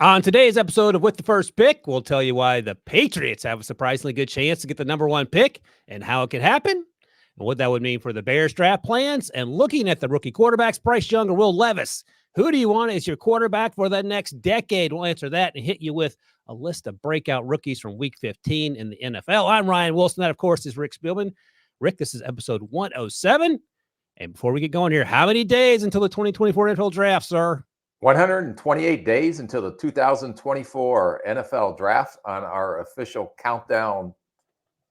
On today's episode of With the First Pick, we'll tell you why the Patriots have a surprisingly good chance to get the number one pick and how it could happen and what that would mean for the Bears draft plans. And looking at the rookie quarterbacks, Bryce Young or Will Levis, who do you want as your quarterback for the next decade? We'll answer that and hit you with a list of breakout rookies from week 15 in the NFL. I'm Ryan Wilson. That, of course, is Rick Spielman. Rick, this is episode 107. And before we get going here, how many days until the 2024 NFL draft, sir? 128 days until the 2024 NFL draft on our official countdown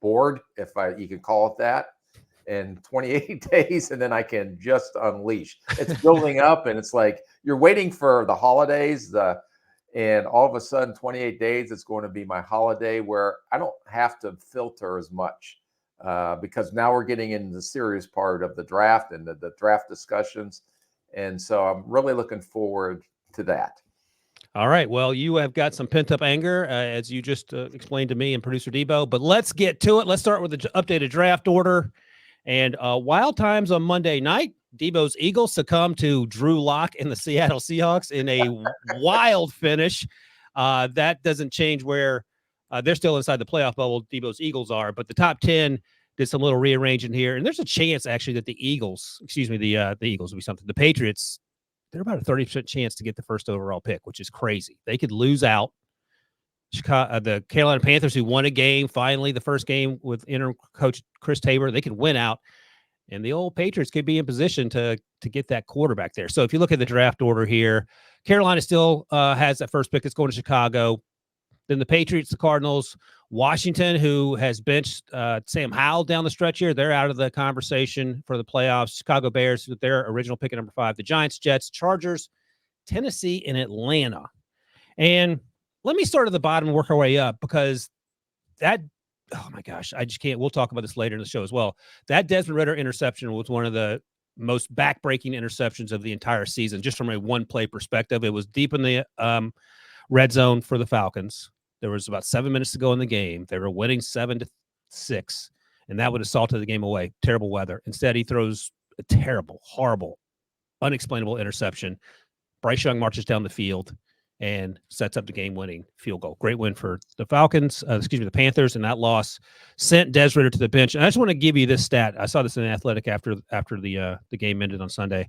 board, if you can call it that, and 28 days, and then I can just unleash. It's building up, and it's like you're waiting for the holidays, and all of a sudden, 28 days, it's going to be my holiday where I don't have to filter as much because now we're getting into the serious part of the draft and the draft discussions. And so I'm really looking forward to that. All right. Well, you have got some pent-up anger, as you just explained to me and producer Debo. But let's get to it. Let's start with the updated draft order. And wild times on Monday night, Debo's Eagles succumbed to Drew Lock and the Seattle Seahawks in a wild finish. That doesn't change where they're still inside the playoff bubble. Debo's Eagles are. But the top 10 did some little rearranging here. And there's a chance, actually, that the Eagles will be something. The Patriots, they're about a 30% chance to get the first overall pick, which is crazy. They could lose out. The Carolina Panthers, who won a game, finally, the first game with interim coach Chris Tabor, they could win out. And the old Patriots could be in position to get that quarterback there. So if you look at the draft order here, Carolina still has that first pick. It's going to Chicago. Then the Patriots, the Cardinals, Washington, who has benched Sam Howell down the stretch here. They're out of the conversation for the playoffs. Chicago Bears with their original pick at number 5. The Giants, Jets, Chargers, Tennessee, and Atlanta. And let me start at the bottom and work our way up because oh my gosh, I just can't. We'll talk about this later in the show as well. That Desmond Ridder interception was one of the most backbreaking interceptions of the entire season, just from a one-play perspective. It was deep in the red zone for the Falcons. There was about 7 minutes to go in the game. They were winning 7-6, and that would have salted the game away. Terrible weather. Instead, he throws a terrible, horrible, unexplainable interception. Bryce Young marches down the field and sets up the game-winning field goal. Great win for the Falcons, the Panthers, and that loss sent Des Ridder to the bench. And I just want to give you this stat. I saw this in Athletic after the game ended on Sunday.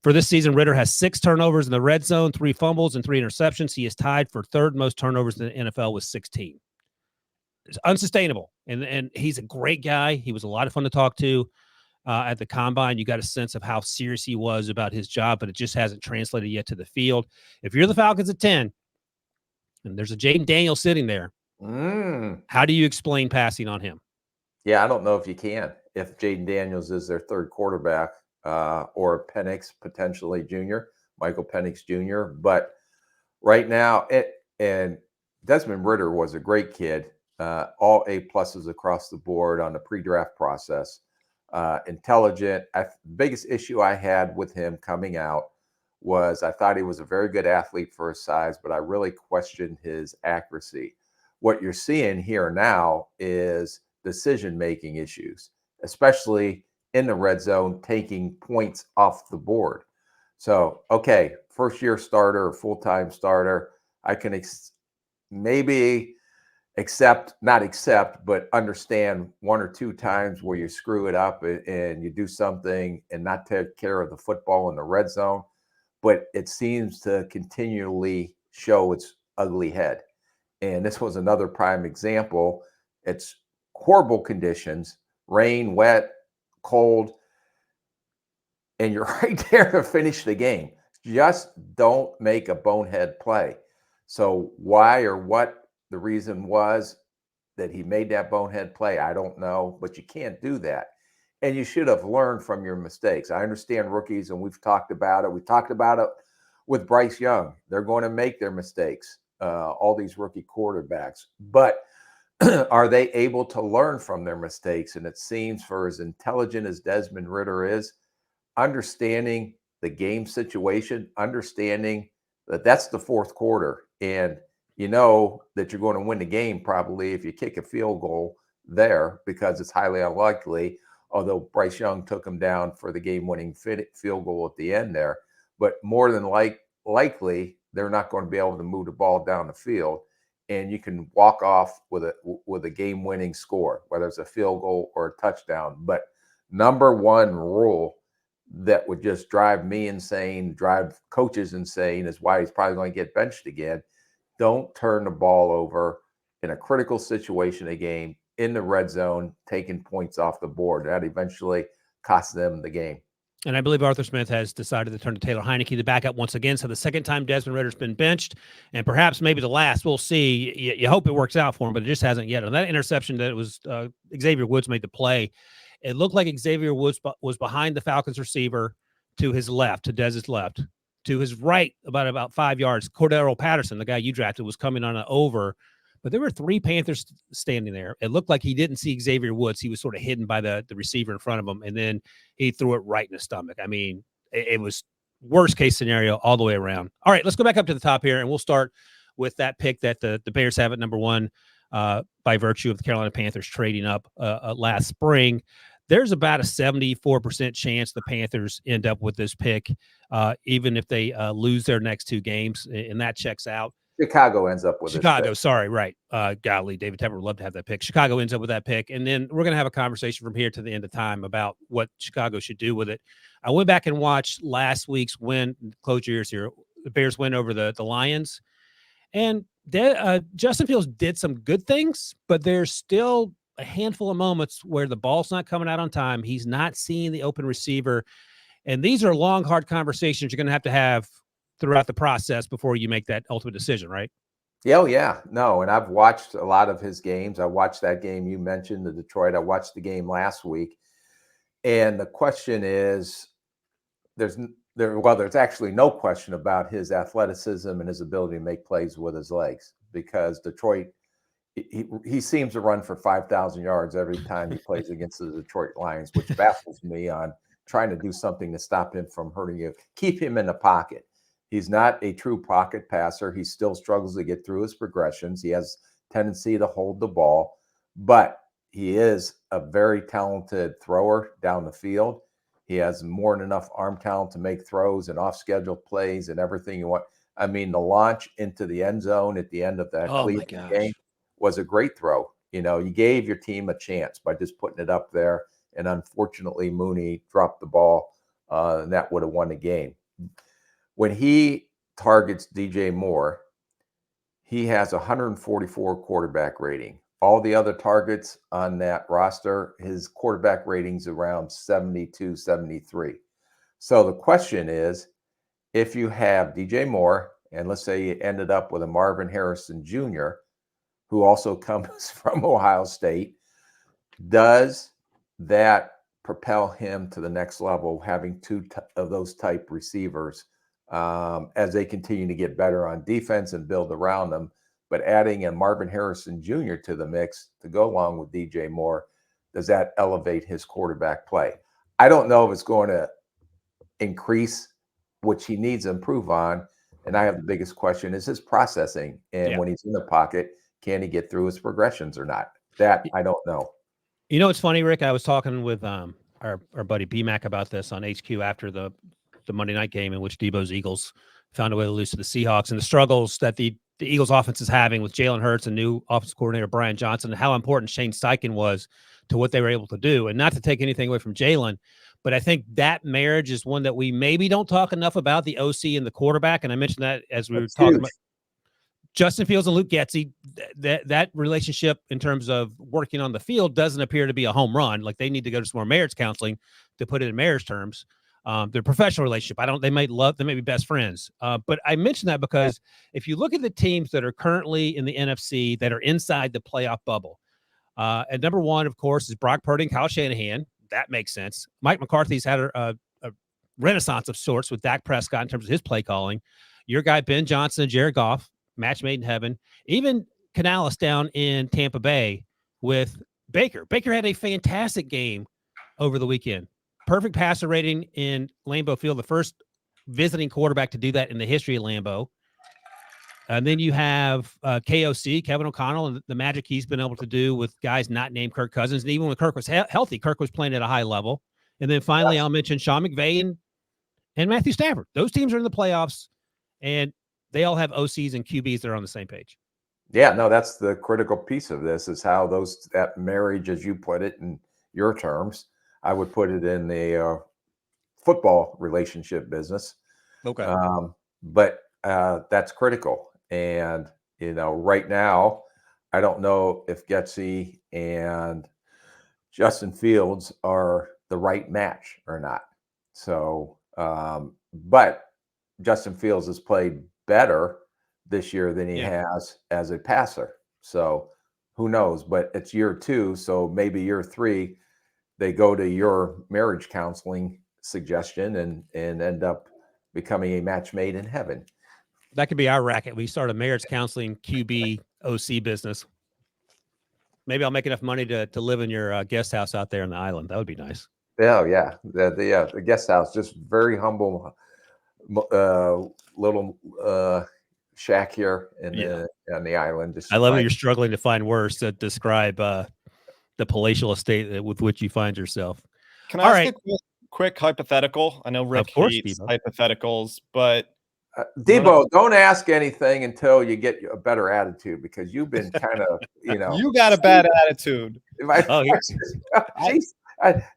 For this season, Ridder has 6 turnovers in the red zone, 3 fumbles, and 3 interceptions. He is tied for third most turnovers in the NFL with 16. It's unsustainable. And he's a great guy. He was a lot of fun to talk to at the Combine. You got a sense of how serious he was about his job, but it just hasn't translated yet to the field. If you're the Falcons at 10, and there's a Jaden Daniels sitting there, how do you explain passing on him? Yeah, I don't know if you can. If Jaden Daniels is their third quarterback, or Penix, potentially junior, Michael Penix Jr. But right now, and Desmond Ridder was a great kid, all A pluses across the board on the pre-draft process, intelligent. The biggest issue I had with him coming out was I thought he was a very good athlete for his size, but I really questioned his accuracy. What you're seeing here now is decision-making issues, especially in the red zone, taking points off the board. So, okay, first-year starter or full-time starter, I can maybe not accept, but understand 1 or 2 times where you screw it up and you do something and not take care of the football in the red zone. But it seems to continually show its ugly head. And this was another prime example. It's horrible conditions, rain, wet, cold, and you're right there to finish the game. Just don't make a bonehead play. So why or what the reason was that he made that bonehead play, I don't know, but you can't do that. And you should have learned from your mistakes. I understand rookies, and we've talked about it. We talked about it with Bryce Young. They're going to make their mistakes, all these rookie quarterbacks. But are they able to learn from their mistakes? And it seems, for as intelligent as Desmond Ridder is, understanding the game situation, understanding that that's the fourth quarter, and you know that you're going to win the game probably if you kick a field goal there, because it's highly unlikely, although Bryce Young took him down for the game-winning field goal at the end there. But more than likely, they're not going to be able to move the ball down the field, and you can walk off with a game-winning score, whether it's a field goal or a touchdown. But number one rule that would just drive me insane, drive coaches insane, is why he's probably going to get benched again. Don't turn the ball over in a critical situation, a game in the red zone, taking points off the board. That eventually cost them the game. And I believe Arthur Smith has decided to turn to Taylor Heineke to back up once again. So the second time Desmond Ritter's been benched, and perhaps maybe the last. We'll see. You hope it works out for him, but it just hasn't yet. On that interception that was Xavier Woods made the play, it looked like Xavier Woods was behind the Falcons receiver to his left, to Dez's left. To his right, about 5 yards, Cordero Patterson, the guy you drafted, was coming on an over. But there were 3 Panthers standing there. It looked like he didn't see Xavier Woods. He was sort of hidden by the receiver in front of him, and then he threw it right in the stomach. I mean, it was worst case scenario all the way around. All right, let's go back up to the top here, and we'll start with that pick that the Bears have at number 1 by virtue of the Carolina Panthers trading up last spring. There's about a 74% chance the Panthers end up with this pick, even if they lose their next 2 games, and that checks out. Chicago ends up with Chicago. Sorry, right. Golly, David Tepper would love to have that pick. Chicago ends up with that pick, and then we're going to have a conversation from here to the end of time about what Chicago should do with it. I went back and watched last week's win. Close your ears here. The Bears win over the Lions, and Justin Fields did some good things, but there's still a handful of moments where the ball's not coming out on time. He's not seeing the open receiver, and these are long, hard conversations you're going to have throughout the process before you make that ultimate decision, right? Oh, yeah. No, and I've watched a lot of his games. I watched that game you mentioned, the Detroit. I watched the game last week. And the question is, there's actually no question about his athleticism and his ability to make plays with his legs, because Detroit, he seems to run for 5,000 yards every time he plays against the Detroit Lions, which baffles me on trying to do something to stop him from hurting you. Keep him in the pocket. He's not a true pocket passer. He still struggles to get through his progressions. He has tendency to hold the ball, but he is a very talented thrower down the field. He has more than enough arm talent to make throws and off-schedule plays and everything you want. I mean, the launch into the end zone at the end of that Cleveland game was a great throw. You know, you gave your team a chance by just putting it up there, and unfortunately, Mooney dropped the ball, and that would have won the game. When he targets DJ Moore, he has 144 quarterback rating. All the other targets on that roster, his quarterback rating's around 72, 73. So the question is, if you have DJ Moore, and let's say you ended up with a Marvin Harrison Jr., who also comes from Ohio State, does that propel him to the next level, having 2 of those type receivers as they continue to get better on defense and build around them? But adding a Marvin Harrison Jr. to the mix to go along with DJ Moore, does that elevate his quarterback play? I don't know if it's going to increase, which he needs to improve on. And I have the biggest question is his processing. And when he's in the pocket, can he get through his progressions or not? That I don't know. You know, it's funny, Rick. I was talking with our buddy B-Mac about this on HQ after the Monday night game in which Debo's Eagles found a way to lose to the Seahawks, and the struggles that the Eagles offense is having with Jalen Hurts and new offensive coordinator Brian Johnson, and how important Shane Steichen was to what they were able to do. And not to take anything away from Jalen, but I think that marriage is one that we maybe don't talk enough about, the OC and the quarterback. And I mentioned that as we were talking about Justin Fields and Luke Getsy, that relationship in terms of working on the field doesn't appear to be a home run. Like, they need to go to some more marriage counseling to put it in marriage terms. Their professional relationship, they may be best friends. But I mention that because if you look at the teams that are currently in the NFC that are inside the playoff bubble, and number 1, of course, is Brock Purdy and Kyle Shanahan. That makes sense. Mike McCarthy's had a renaissance of sorts with Dak Prescott in terms of his play calling. Your guy, Ben Johnson and Jared Goff, match made in heaven. Even Canales down in Tampa Bay with Baker. Baker had a fantastic game over the weekend. Perfect passer rating in Lambeau Field, the first visiting quarterback to do that in the history of Lambeau. And then you have KOC, Kevin O'Connell, and the magic he's been able to do with guys not named Kirk Cousins. And even when Kirk was healthy, Kirk was playing at a high level. And then finally, I'll mention Sean McVay and Matthew Stafford. Those teams are in the playoffs, and they all have OCs and QBs that are on the same page. Yeah, no, that's the critical piece of this is how that marriage, as you put it in your terms, I would put it in the football relationship business. Okay. But that's critical. And, right now, I don't know if Getsy and Justin Fields are the right match or not. So, but Justin Fields has played better this year than he has as a passer. So who knows? But it's year 2. So maybe year 3, they go to your marriage counseling suggestion and end up becoming a match made in heaven. That could be our racket. We start a marriage counseling QB OC business. Maybe I'll make enough money to live in your guest house out there on the island. That would be nice. Oh, yeah. The guest house, just very humble, little shack here on the island. I love that you're struggling to find words to describe the palatial estate with which you find yourself. Can I ask a quick hypothetical? I know Rick hates hypotheticals, but Debo, don't ask anything until you get a better attitude, because you've been kind of, you got a bad attitude.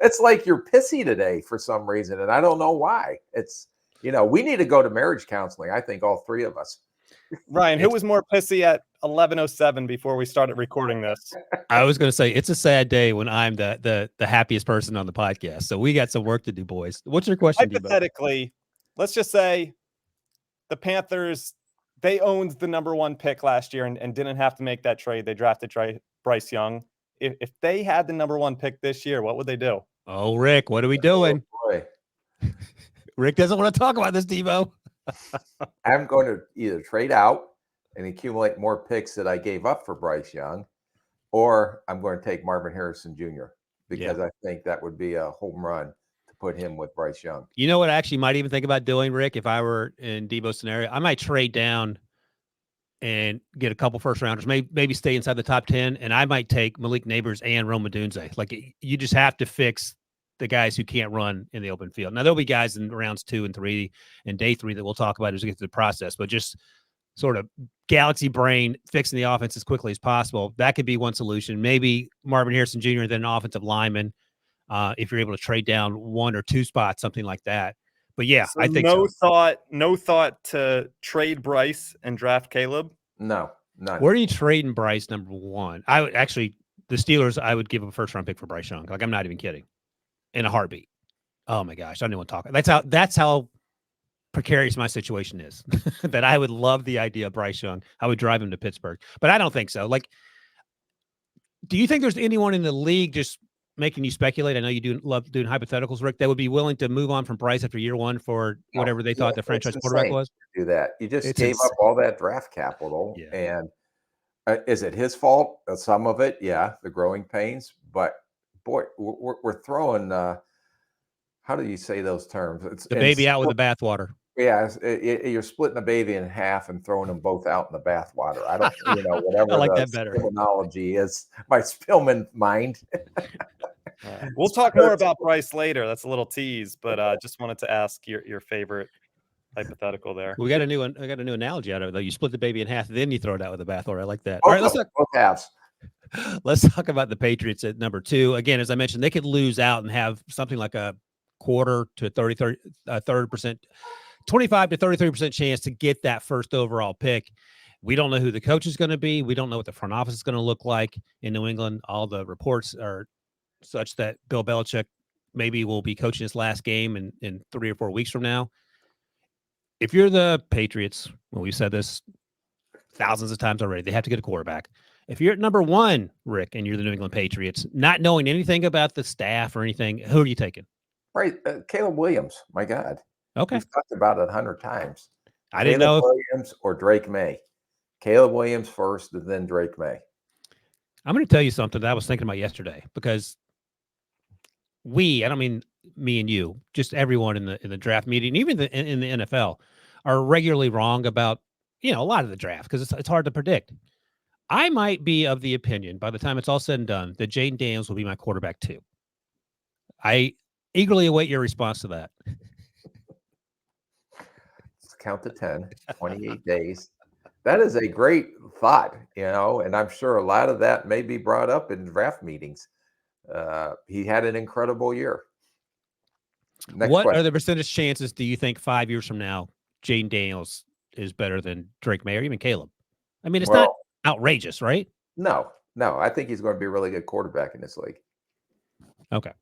It's like you're pissy today for some reason, and I don't know why. It's, we need to go to marriage counseling. I think all 3 of us. Ryan, who was more pissy at 11:07 before we started recording this? I was going to say it's a sad day when I'm the happiest person on the podcast. So we got some work to do, boys. What's your question? Hypothetically, let's just say the Panthers, they owned the number 1 pick last year and didn't have to make that trade. They drafted Bryce Young. If they had the number 1 pick this year, what would they do? Oh, Rick, what are we doing? Oh, boy. Rick doesn't want to talk about this, Debo. I'm going to either trade out and accumulate more picks that I gave up for Bryce Young, or I'm going to take Marvin Harrison Jr. because I think that would be a home run to put him with Bryce Young. You know what I actually might even think about doing, Rick, if I were in Debo's scenario? I might trade down and get a couple first rounders, maybe stay inside the top 10, and I might take Malik Neighbors and Rome Odunze. Like, you just have to fix the guys who can't run in the open field. Now, there'll be guys in rounds 2 and 3 and day 3 that we'll talk about as we get through the process, but just sort of galaxy brain fixing the offense as quickly as possible. That could be one solution. Maybe Marvin Harrison Jr. and then an offensive lineman, if you're able to trade down 1 or 2 spots, something like that. But yeah, so I think no thought to trade Bryce and draft Caleb. No, none. Where are you trading Bryce? Number 1, I would actually, the Steelers, I would give a first round pick for Bryce Young. Like, I'm not even kidding. In a heartbeat. Oh my gosh, I don't even want to talk. That's how precarious my situation is. That I would love the idea of Bryce Young. I would drive him to Pittsburgh, but I don't think so. Like, do you think there's anyone in the league just making you speculate? I know you love doing hypotheticals, Rick, that would be willing to move on from Bryce after year 1 for whatever they thought the franchise quarterback was? Do that. You just gave up all that draft capital, and is it his fault? Some of it, the growing pains, but boy, we're throwing. How do you say those terms? It's the baby out with the bathwater. Yeah, you're splitting a baby in half and throwing them both out in the bathwater. I don't, whatever I like the that better. terminology is. My Spielman mind. We'll talk more about Bryce later. That's a little tease, but just wanted to ask your favorite hypothetical there. We got a new one. I got a new analogy out of it, though. You split the baby in half, then you throw it out with the bathwater. I like that. All right, let's talk. Both halves. Let's talk about the Patriots at number 2. Again, as I mentioned, they could lose out and have something like a quarter to 30%, 25 to 33% chance to get that first overall pick. We don't know who the coach is going to be. We don't know what the front office is going to look like in New England. All the reports are such that Bill Belichick maybe will be coaching his last game in 3 or 4 weeks from now. If you're the Patriots, well, we've said this thousands of times already, they have to get a quarterback. If you're at number 1, Rick, and you're the New England Patriots, not knowing anything about the staff or anything, who are you taking? Right, Caleb Williams. My God. Okay. We've talked about it 100 times. I didn't know. Williams or Drake May. Caleb Williams first, and then Drake May. I'm going to tell you something that I was thinking about yesterday, because I don't mean me and you, just everyone in the draft meeting, even in the NFL, are regularly wrong about, a lot of the draft, because it's hard to predict. I might be of the opinion, by the time it's all said and done, that Jaden Daniels will be my quarterback 2. I eagerly await your response to that. count to 10, 28 days. That is a great thought, and I'm sure a lot of that may be brought up in draft meetings. He had an incredible year. Next What question. are the percentage chances do you think 5 years from now, Jaden Daniels is better than Drake May or even Caleb? I mean, it's not Well, outrageous, right? no. I think he's going to be a really good quarterback in this league. Okay.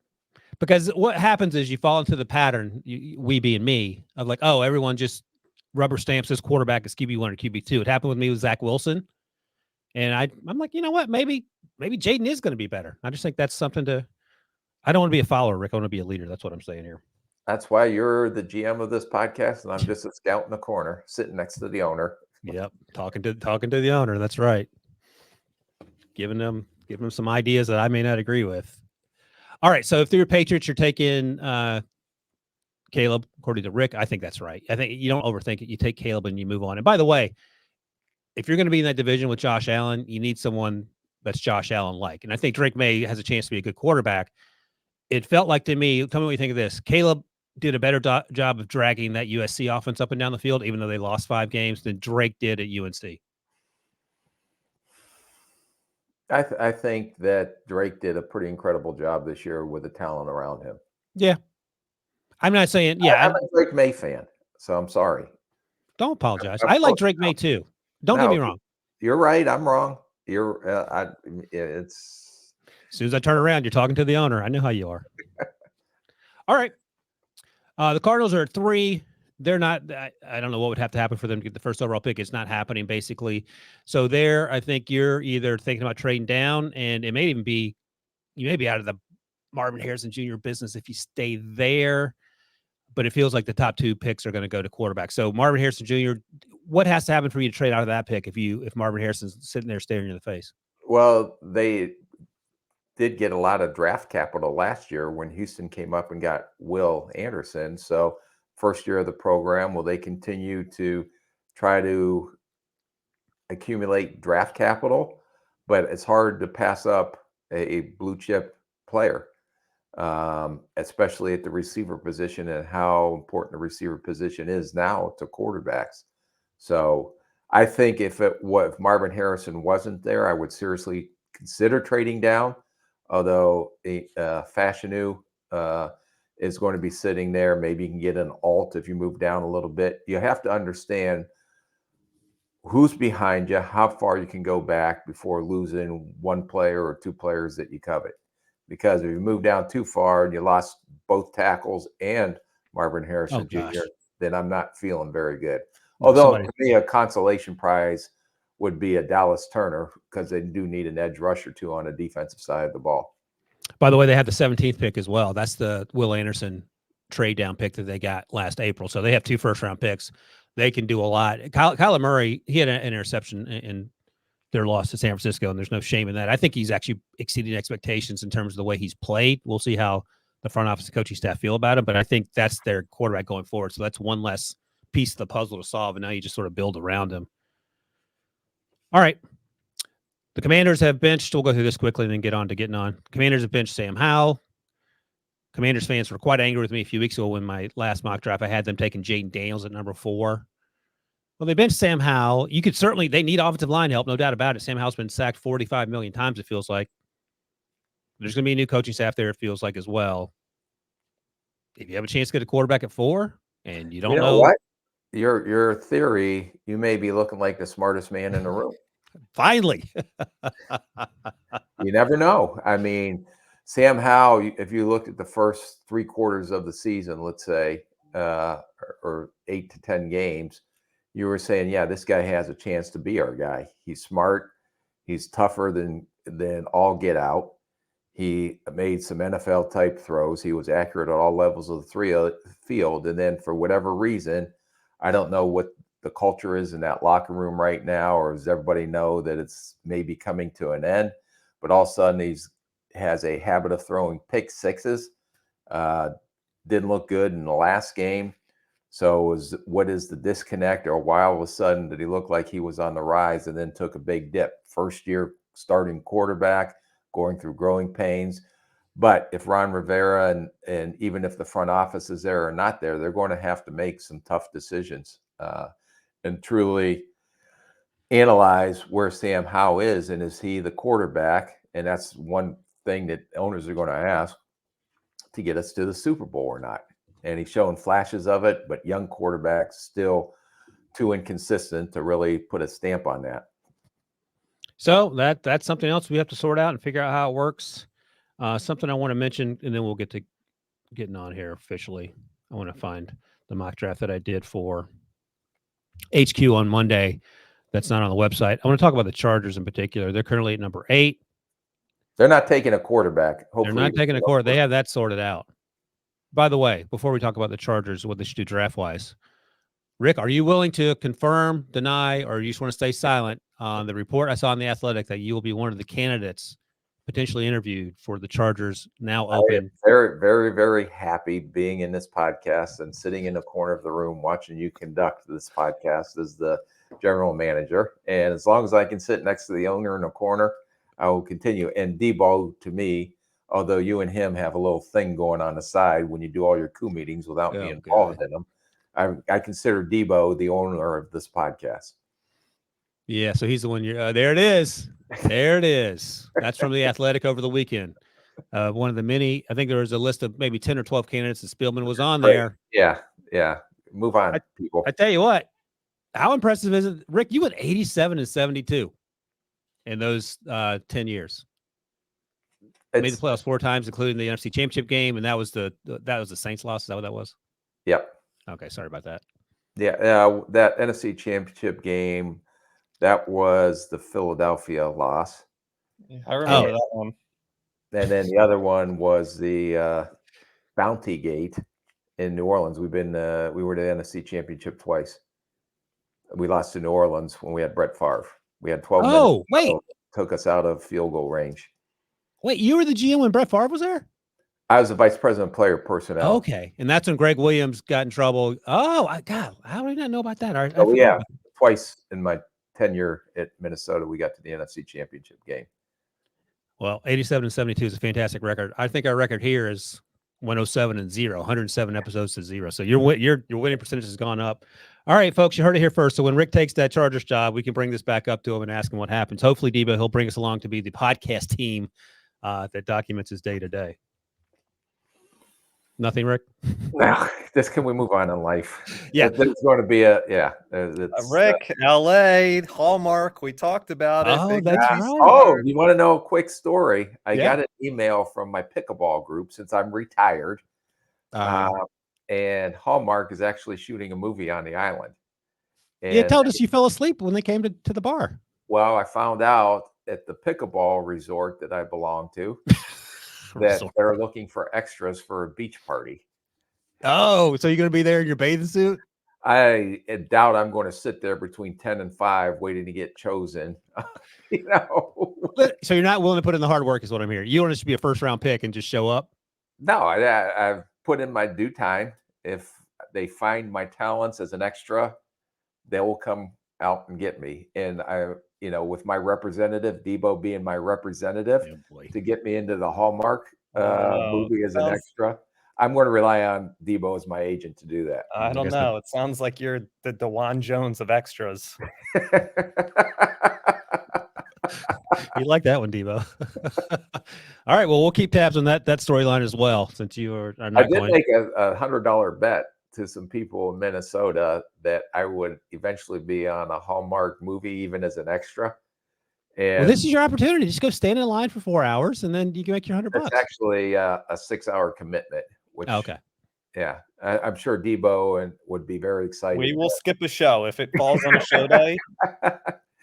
Because what happens is you fall into the pattern, we being me, of like, oh, everyone just rubber stamps this quarterback as QB1 or QB2. It happened with me with Zach Wilson. And I'm like, you know what? Maybe Jaden is going to be better. I just think that's something I don't want to be a follower, Rick. I want to be a leader. That's what I'm saying here. That's why you're the GM of this podcast, and I'm just a scout in the corner, sitting next to the owner. Yep. Talking to the owner. That's right. Giving them some ideas that I may not agree with. All right. So if they're Patriots, you're taking Caleb, according to Rick. I think that's right. I think you don't overthink it. You take Caleb and you move on. And by the way, if you're going to be in that division with Josh Allen, you need someone that's Josh Allen-like. And I think Drake May has a chance to be a good quarterback. It felt like to me, tell me what you think of this. Caleb did a better job of dragging that USC offense up and down the field, even though they lost 5 games, than Drake did at UNC. I think that Drake did a pretty incredible job this year with the talent around him. Yeah. I'm not saying, yeah. I'm a Drake May fan, so I'm sorry. Don't apologize. I like Drake May too. Don't get me wrong. You're right. I'm wrong. It's as soon as I turn around, you're talking to the owner. I know how you are. All right. The Cardinals are at 3. They're not, I don't know what would have to happen for them to get the first overall pick. It's not happening, basically. So there, I think you're either thinking about trading down, and it may even be, you may be out of the Marvin Harrison Jr. business if you stay there. But it feels like the top 2 picks are going to go to quarterback. So Marvin Harrison Jr., what has to happen for you to trade out of that pick if Marvin Harrison's sitting there staring you in the face? Well, they did get a lot of draft capital last year when Houston came up and got Will Anderson. So first year of the program, will they continue to try to accumulate draft capital? But it's hard to pass up a blue chip player, especially at the receiver position, and how important the receiver position is now to quarterbacks. So I think if Marvin Harrison wasn't there, I would seriously consider trading down. Although Fashanu is going to be sitting there. Maybe you can get an alt if you move down a little bit. You have to understand who's behind you, how far you can go back before losing one player or 2 players that you covet. Because if you move down too far and you lost both tackles and Marvin Harrison Jr., then I'm not feeling very good. Although to me, a consolation prize would be a Dallas Turner, because they do need an edge rusher too on the defensive side of the ball. By the way, they have the 17th pick as well. That's the Will Anderson trade down pick that they got last April. So they have 2 first-round picks. They can do a lot. Kyler Murray, he had an interception in their loss to San Francisco, and there's no shame in that. I think he's actually exceeded expectations in terms of the way he's played. We'll see how the front office and coaching staff feel about him, but I think that's their quarterback going forward. So that's one less piece of the puzzle to solve, and now you just sort of build around him. All right. The Commanders have benched. We'll go through this quickly and then get on to getting on. Commanders have benched Sam Howell. Commanders fans were quite angry with me a few weeks ago when my last mock draft, I had them taking Jaden Daniels at number 4. Well, they benched Sam Howell. They need offensive line help, no doubt about it. Sam Howell's been sacked 45 million times, it feels like. There's going to be a new coaching staff there, it feels like, as well. If you have a chance to get a quarterback at 4 and you don't know what? Your theory, you may be looking like the smartest man in the room. Finally. You never know. I mean, Sam Howell, if you looked at the first 3 quarters of the season, let's say, or 8 to 10 games, you were saying, yeah, this guy has a chance to be our guy. He's smart. He's tougher than all get out. He made some NFL type throws. He was accurate at all levels of the field. And then for whatever reason, I don't know what the culture is in that locker room right now, or does everybody know that it's maybe coming to an end? But all of a sudden, he has a habit of throwing pick sixes. Didn't look good in the last game. So what is the disconnect? Or why all of a sudden did he look like he was on the rise and then took a big dip? First year starting quarterback, going through growing pains. But if Ron Rivera and even if the front office is there or not there, they're going to have to make some tough decisions and truly analyze where Sam Howell is, and is he the quarterback? And that's one thing that owners are going to ask to get us to the Super Bowl or not. And he's showing flashes of it, but young quarterbacks still too inconsistent to really put a stamp on that. So that's something else we have to sort out and figure out how it works. Something I want to mention, and then we'll get to getting on here officially. I want to find the mock draft that I did for HQ on Monday. That's not on the website. I want to talk about the Chargers in particular. They're currently at number 8. They're not taking a quarterback. Hopefully They're not taking a quarterback. They have that sorted out. By the way, before we talk about the Chargers, what they should do draft-wise, Rick, are you willing to confirm, deny, or you just want to stay silent on the report I saw in The Athletic that you will be one of the candidates potentially interviewed for the Chargers now open? I am very, very, very happy being in this podcast and sitting in the corner of the room watching you conduct this podcast as the general manager. And as long as I can sit next to the owner in the corner, I will continue. And Debo, to me, although you and him have a little thing going on the side when you do all your coup meetings without being involved in them, I consider Debo the owner of this podcast. Yeah, so he's the one you're there it is. There it is. That's from The Athletic over the weekend. One of the many, I think there was a list of maybe 10 or 12 candidates that Spielman was on there. Yeah. Move on, people. I tell you what, how impressive is it? Rick, you went 87 and 72 in those 10 years. Made the playoffs 4 times, including the NFC Championship game, and that was the Saints loss. Is that what that was? Yep. Okay, sorry about that. Yeah, that NFC Championship game, that was the Philadelphia loss. Yeah, I remember that one. And then the other one was the Bounty Gate in New Orleans. We were to the NFC Championship twice. We lost to New Orleans when we had Brett Favre. We had 12 minutes. Oh, wait. Took us out of field goal range. Wait, you were the GM when Brett Favre was there? I was the vice president of player personnel. Okay, and that's when Greg Williams got in trouble. Oh, God, how did I not know about that? Yeah, twice in my tenure at Minnesota, we got to the NFC Championship game. Well, 87 and 72 is a fantastic record. I think our record here is 107 and 0, 107 episodes to 0. So your winning percentage has gone up. All right, folks, you heard it here first. So when Rick takes that Chargers job, we can bring this back up to him and ask him what happens. Hopefully, Debo, he'll bring us along to be the podcast team that documents his day-to-day. Nothing, Rick? Now, can we move on in life? Yeah. There's going to be Rick, LA, Hallmark. We talked about it. Oh, that's right. Oh, you want to know a quick story? I got an email from my pickleball group since I'm retired. And Hallmark is actually shooting a movie on the island. And, you told us you fell asleep when they came to the bar. Well, I found out at the pickleball resort that I belong to that they're looking for extras for a beach party. Oh, so you're going to be there in your bathing suit? I doubt I'm going to sit there between 10 and 5 waiting to get chosen. So you're not willing to put in the hard work is what I'm hearing. You want to just be a first-round pick and just show up? No, I've put in my due time. If they find my talents as an extra, they will come out and get me. And with my representative, Debo being my representative to get me into the Hallmark movie as an extra, I'm going to rely on Debo as my agent to do that. I don't know. It sounds like you're the DeJuan Jones of extras. You like that one, Debo. All right. Well, we'll keep tabs on that storyline as well, since you are not I did make a $100 bet to some people in Minnesota that I would eventually be on a Hallmark movie, even as an extra. And this is your opportunity. Just go stand in line for 4 hours, and then you can make your $100. It's actually a 6-hour commitment. Which, okay. Yeah, I'm sure Debo would be very excited. We will skip a show if it falls on a show day.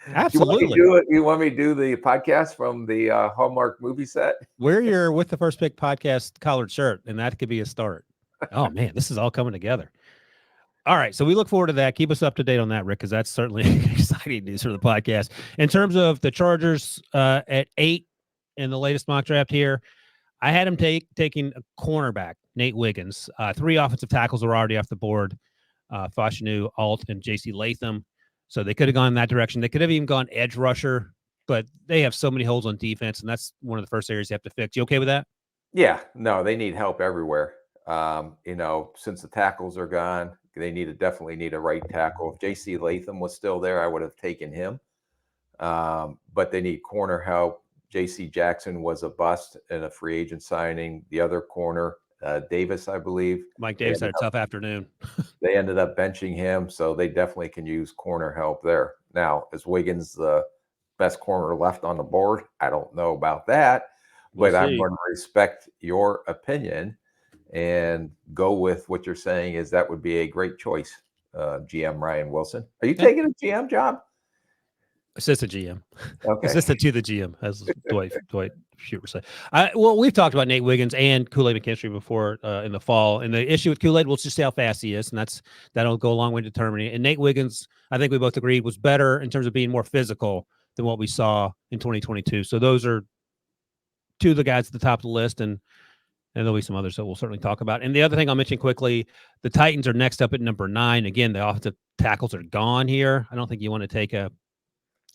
Absolutely. You want me to do the podcast from the Hallmark movie set? Wear your With the First Pick podcast collared shirt, and that could be a start. Oh, man, this is all coming together. All right, so we look forward to that. Keep us up to date on that, Rick, because that's certainly exciting news for the podcast. In terms of the Chargers at 8 in the latest mock draft here, I had him taking a cornerback, Nate Wiggins. 3 offensive tackles are already off the board, Fashanu, Alt, and J.C. Latham. So they could have gone in that direction. They could have even gone edge rusher, but they have so many holes on defense, and that's one of the first areas you have to fix. You okay with that? Yeah, no, they need help everywhere. Since the tackles are gone, They definitely need a right tackle. If J.C. Latham was still there, I would have taken him. But they need corner help. J.C. Jackson was a bust and a free agent signing. The other corner, Davis, I believe. Mike Davis had a tough afternoon. They ended up benching him, so they definitely can use corner help there. Now, is Wiggins the best corner left on the board? I don't know about that, but I'm going to respect your opinion and go with what you're saying is that would be a great choice, GM Ryan Wilson. Are you taking a GM job? Assistant GM. Okay. Assistant to the GM, as Dwight Schumer said. Well, we've talked about Nate Wiggins and Kool-Aid McKinstry before in the fall. And the issue with Kool-Aid, we'll just see how fast he is. And that'll go a long way to determining it. And Nate Wiggins, I think we both agreed, was better in terms of being more physical than what we saw in 2022. So those are two of the guys at the top of the list. And there'll be some others that we'll certainly talk about. And the other thing I'll mention quickly, the Titans are next up at number 9. Again, the offensive tackles are gone here. I don't think you want to take a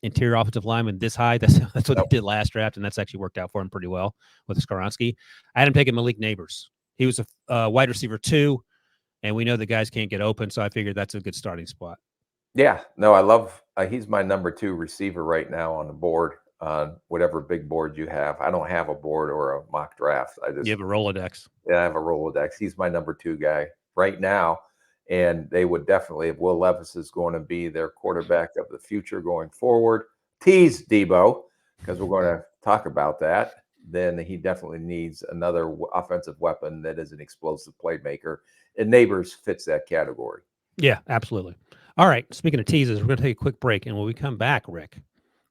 interior offensive lineman this high. That's what they did last draft, and that's actually worked out for him pretty well with Skoronski. I had him taking Malik Neighbors. He was a wide receiver 2, and we know the guys can't get open, so I figured that's a good starting spot. Yeah, no, I love he's my number 2 receiver right now on the board on whatever big board you have. I don't have a board or a mock draft. You have a Rolodex. Yeah, I have a Rolodex. He's my number 2 guy right now. And they would definitely, if Will Levis is going to be their quarterback of the future going forward, tease Debo, because we're going to talk about that, then he definitely needs another offensive weapon that is an explosive playmaker. And Neighbors fits that category. Yeah, absolutely. All right. Speaking of teases, we're going to take a quick break. And when we come back, Rick, I'm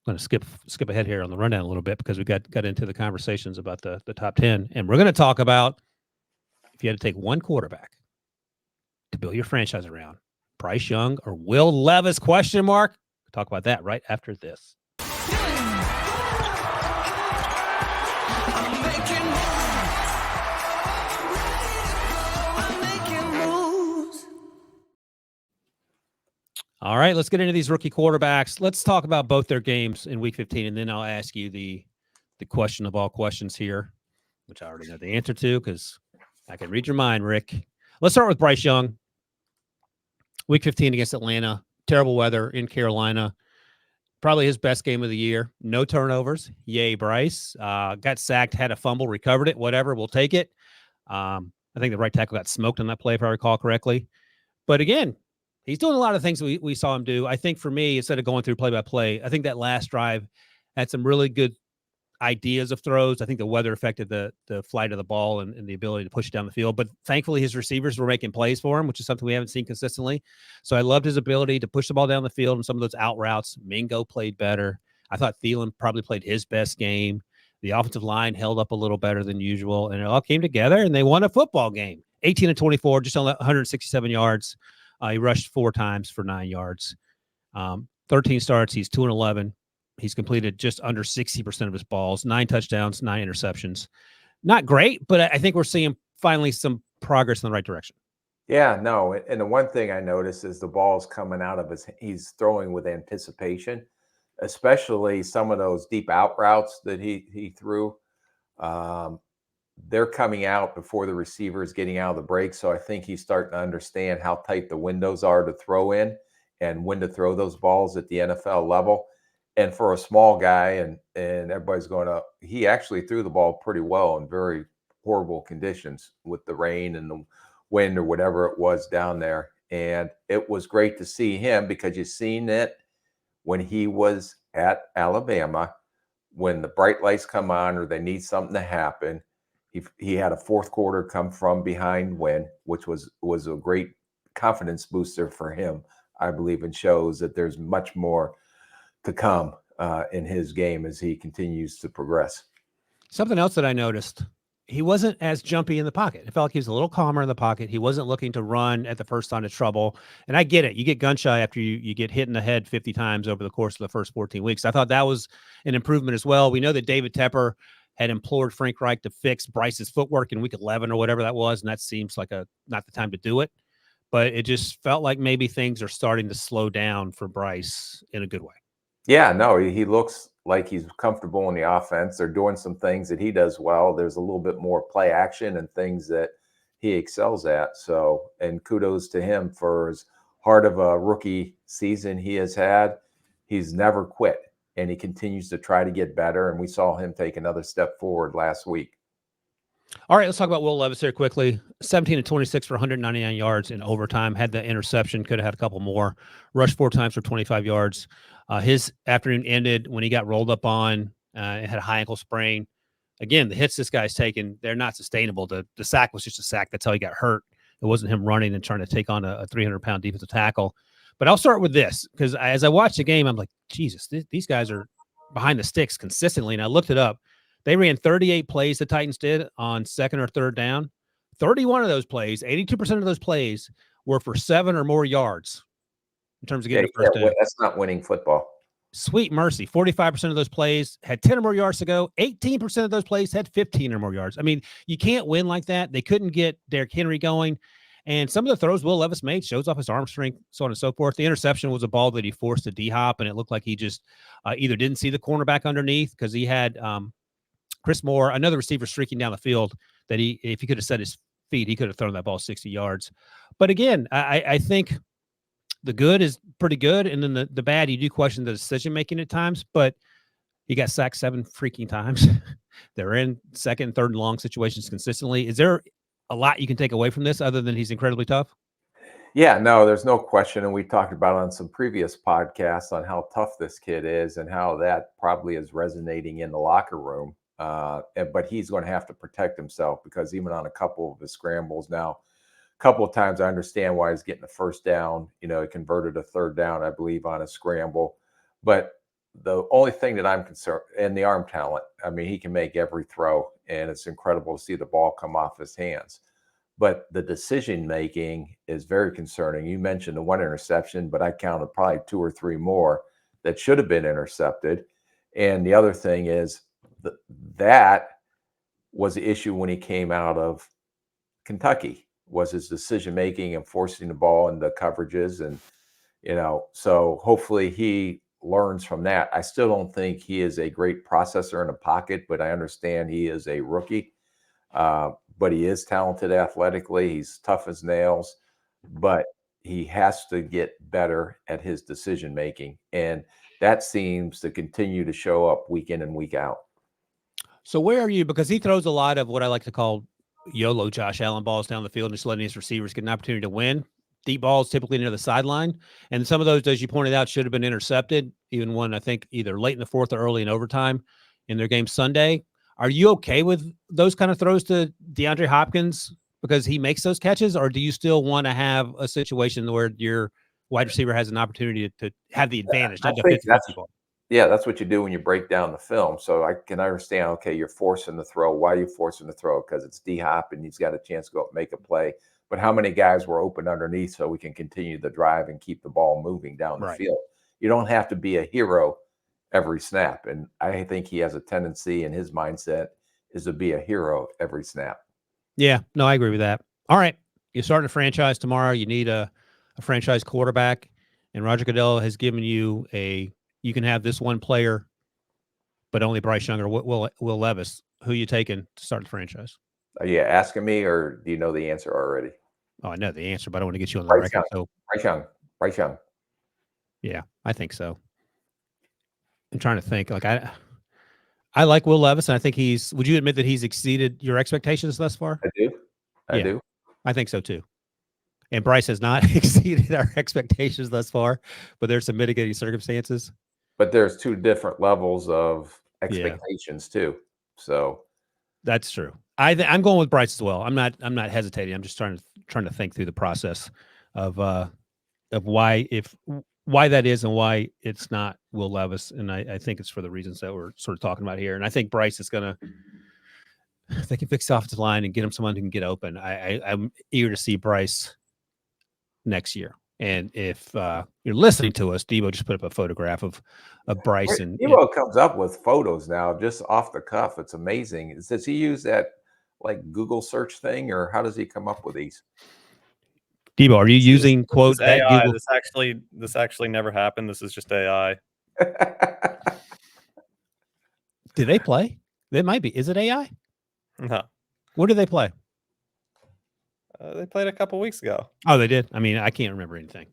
going to skip ahead here on the rundown a little bit because we got into the conversations about the top 10. And we're going to talk about if you had to take one quarterback to build your franchise around, Bryce Young or Will Levis, ? We'll talk about that right after this. All right, let's get into these rookie quarterbacks. Let's talk about both their games in Week 15, and then I'll ask you the question of all questions here, which I already know the answer to because I can read your mind, Rick. Let's start with Bryce Young. Week 15 against Atlanta. Terrible weather in Carolina. Probably his best game of the year. No turnovers. Yay, Bryce. Got sacked, had a fumble, recovered it. Whatever, we'll take it. I think the right tackle got smoked on that play, if I recall correctly. But again, he's doing a lot of things we saw him do. I think for me, instead of going through play-by-play, I think that last drive had some really good ideas of throws. I think the weather affected the flight of the ball and the ability to push it down the field. But thankfully, his receivers were making plays for him, which is something we haven't seen consistently. So I loved his ability to push the ball down the field and some of those out routes. Mingo played better. I thought Thielen probably played his best game. The offensive line held up a little better than usual, and it all came together, and they won a football game. 18-24, just on 167 yards. He rushed 4 times for 9 yards. 13 starts. He's 2-11. He's completed just under 60% of his balls, 9 touchdowns, 9 interceptions. Not great, but I think we're seeing finally some progress in the right direction. Yeah, no. And the one thing I noticed is the ball's coming out of he's throwing with anticipation, especially some of those deep out routes that he threw. They're coming out before the receiver is getting out of the break. So I think he's starting to understand how tight the windows are to throw in and when to throw those balls at the NFL level. And for a small guy, and everybody's going to, he actually threw the ball pretty well in very horrible conditions with the rain and the wind or whatever it was down there. And it was great to see him because you've seen it when he was at Alabama, when the bright lights come on or they need something to happen. He had a fourth quarter come from behind win, which was a great confidence booster for him, I believe, and shows that there's much more to come in his game as he continues to progress. Something else that I noticed, he wasn't as jumpy in the pocket. It felt like he was a little calmer in the pocket. He wasn't looking to run at the first sign of trouble. And I get it. You get gun shy after you get hit in the head 50 times over the course of the first 14 weeks. I thought that was an improvement as well. We know that David Tepper had implored Frank Reich to fix Bryce's footwork in week 11 or whatever that was. And that seems like not the time to do it. But it just felt like maybe things are starting to slow down for Bryce in a good way. Yeah, no, he looks like he's comfortable in the offense. They're doing some things that he does well. There's a little bit more play action and things that he excels at. So, and kudos to him for as hard of a rookie season he has had. He's never quit, and he continues to try to get better. And we saw him take another step forward last week. All right, let's talk about Will Levis here quickly. 17 to 26 for 199 yards in overtime. Had the interception, could have had a couple more. Rushed 4 times for 25 yards. His afternoon ended when he got rolled up on. Had a high ankle sprain. Again, the hits this guy's taken, they're not sustainable. The sack was just a sack. That's how he got hurt. It wasn't him running and trying to take on a 300-pound defensive tackle. But I'll start with this, because as I watched the game, I'm like, Jesus, these guys are behind the sticks consistently. And I looked it up. They ran 38 plays, the Titans did, on second or third down. 31 of those plays, 82% of those plays were for 7 or more yards in terms of getting the first down. That's not winning football. Sweet mercy. 45% of those plays had 10 or more yards to go. 18% of those plays had 15 or more yards. I mean, you can't win like that. They couldn't get Derrick Henry going. And some of the throws Will Levis made shows off his arm strength, so on and so forth. The interception was a ball that he forced to D-hop, and it looked like he just either didn't see the cornerback underneath, because he had Chris Moore, another receiver, streaking down the field, that if he could have set his feet, he could have thrown that ball 60 yards. But again, I think the good is pretty good, and then the bad, you do question the decision-making at times, but he got sacked 7 freaking times. They're in second and third and long situations consistently. Is there a lot you can take away from this other than he's incredibly tough? Yeah, no, there's no question. And we talked about on some previous podcasts on how tough this kid is and how that probably is resonating in the locker room. But he's going to have to protect himself, because even on a couple of his scrambles now, a couple of times, I understand why he's getting the first down. He converted a third down, I believe, on a scramble. But the only thing that I'm concerned, and the arm talent, I mean, he can make every throw, and it's incredible to see the ball come off his hands. But the decision making is very concerning. You mentioned the 1 interception, but I counted probably 2 or 3 more that should have been intercepted. And the other thing is that was the issue when he came out of Kentucky, was his decision making and forcing the ball into coverages. And so hopefully he learns from that. I still don't think he is a great processor in the pocket, but I understand he is a rookie. But he is talented athletically. He's tough as nails, but he has to get better at his decision making, and that seems to continue to show up week in and week out. So where are you? Because he throws a lot of what I like to call YOLO Josh Allen balls down the field, just letting his receivers get an opportunity to win. Deep balls typically near the sideline. And some of those, as you pointed out, should have been intercepted, even one, I think, either late in the fourth or early in overtime in their game Sunday. Are you okay with those kind of throws to DeAndre Hopkins because he makes those catches, or do you still want to have a situation where your wide receiver has an opportunity to have the advantage? I think that's what you do when you break down the film. So I can understand, okay, you're forcing the throw. Why are you forcing the throw? Because it's D-Hop and he's got a chance to go up and make a play. But how many guys were open underneath so we can continue the drive and keep the ball moving down the field? You don't have to be a hero every snap. And I think he has a tendency, in his mindset, is to be a hero every snap. Yeah, no, I agree with that. All right. You're starting a franchise tomorrow. You need a franchise quarterback. And Roger Goodell has given you you can have this one player, but only Bryce Young or Will Levis. Who you taking to start the franchise? Are you asking me, or do you know the answer already? Oh, I know the answer, but I don't want to get you on the record. So Bryce Young. Yeah, I think so. I'm trying to think. Like I like Will Levis, and I think would you admit that he's exceeded your expectations thus far? I do. I do. I think so too. And Bryce has not exceeded our expectations thus far, but there's some mitigating circumstances. But there's 2 different levels of expectations too. So that's true. I'm going with Bryce as well. I'm not hesitating. I'm just trying to think through the process of why that is and why it's not Will Levis. And I think it's for the reasons that we're sort of talking about here. And I think Bryce is if they can fix the offensive line and get him someone who can get open, I'm eager to see Bryce next year. And if you're listening to us, Debo just put up a photograph of Bryce. And Debo comes up with photos now just off the cuff. It's amazing. Does he use that like Google search thing, or how does he come up with these? Debo, are you using quote AI? Google? This actually never happened. This is just AI. Do they play? They might be. Is it AI? No. What do they play? They played a couple weeks ago. Oh, they did? I mean, I can't remember anything.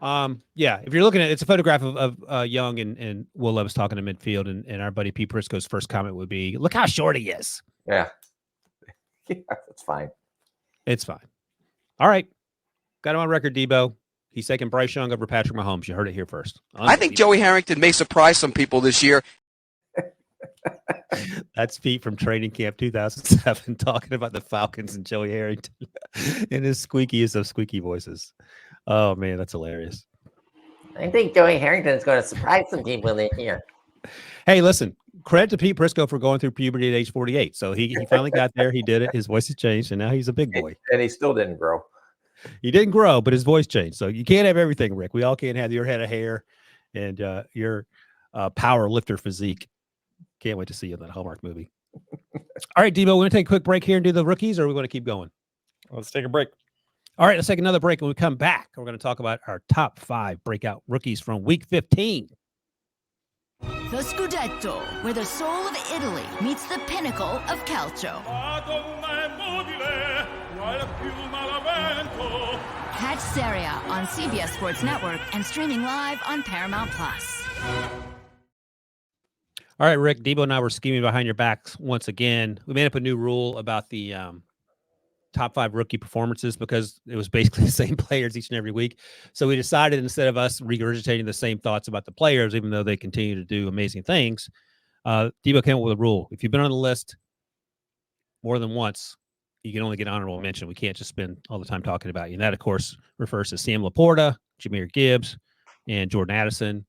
Yeah, if you're looking at it's a photograph of Young and Will Levis talking to midfield, and our buddy Pete Prisco's first comment would be, "Look how short he is." Yeah. Yeah, that's fine. It's fine. All right. Got him on record, Debo. He's taking Bryce Young over Patrick Mahomes. You heard it here first. I think Joey Harrington may surprise some people this year. That's Pete from Training Camp 2007 talking about the Falcons and Joey Harrington in his squeakiest of squeaky voices. Oh, man, that's hilarious. I think Joey Harrington is going to surprise some people this year. Hey, listen, credit to Pete Prisco for going through puberty at age 48. So he finally got there. He did it. His voice has changed, and now he's a big boy. And he still didn't grow. He didn't grow, but his voice changed. So you can't have everything, Rick. We all can't have your head of hair and your power lifter physique. Can't wait to see you in that Hallmark movie. All right, Debo, we're going to take a quick break here and do the rookies, or are we going to keep going? Let's take a break. All right, let's take another break. When we come back, we're going to talk about our top 5 breakout rookies from week 15. The Scudetto, where the soul of Italy meets the pinnacle of calcio. Catch Serie A on CBS Sports Network and streaming live on Paramount+. All right, Rick, Debo and I were scheming behind your backs once again. We made up a new rule about the top 5 rookie performances because it was basically the same players each and every week. So we decided instead of us regurgitating the same thoughts about the players, even though they continue to do amazing things, Debo came up with a rule. If you've been on the list more than once, you can only get honorable mention. We can't just spend all the time talking about you. And that, of course, refers to Sam Laporta, Jahmyr Gibbs, and Jordan Addison.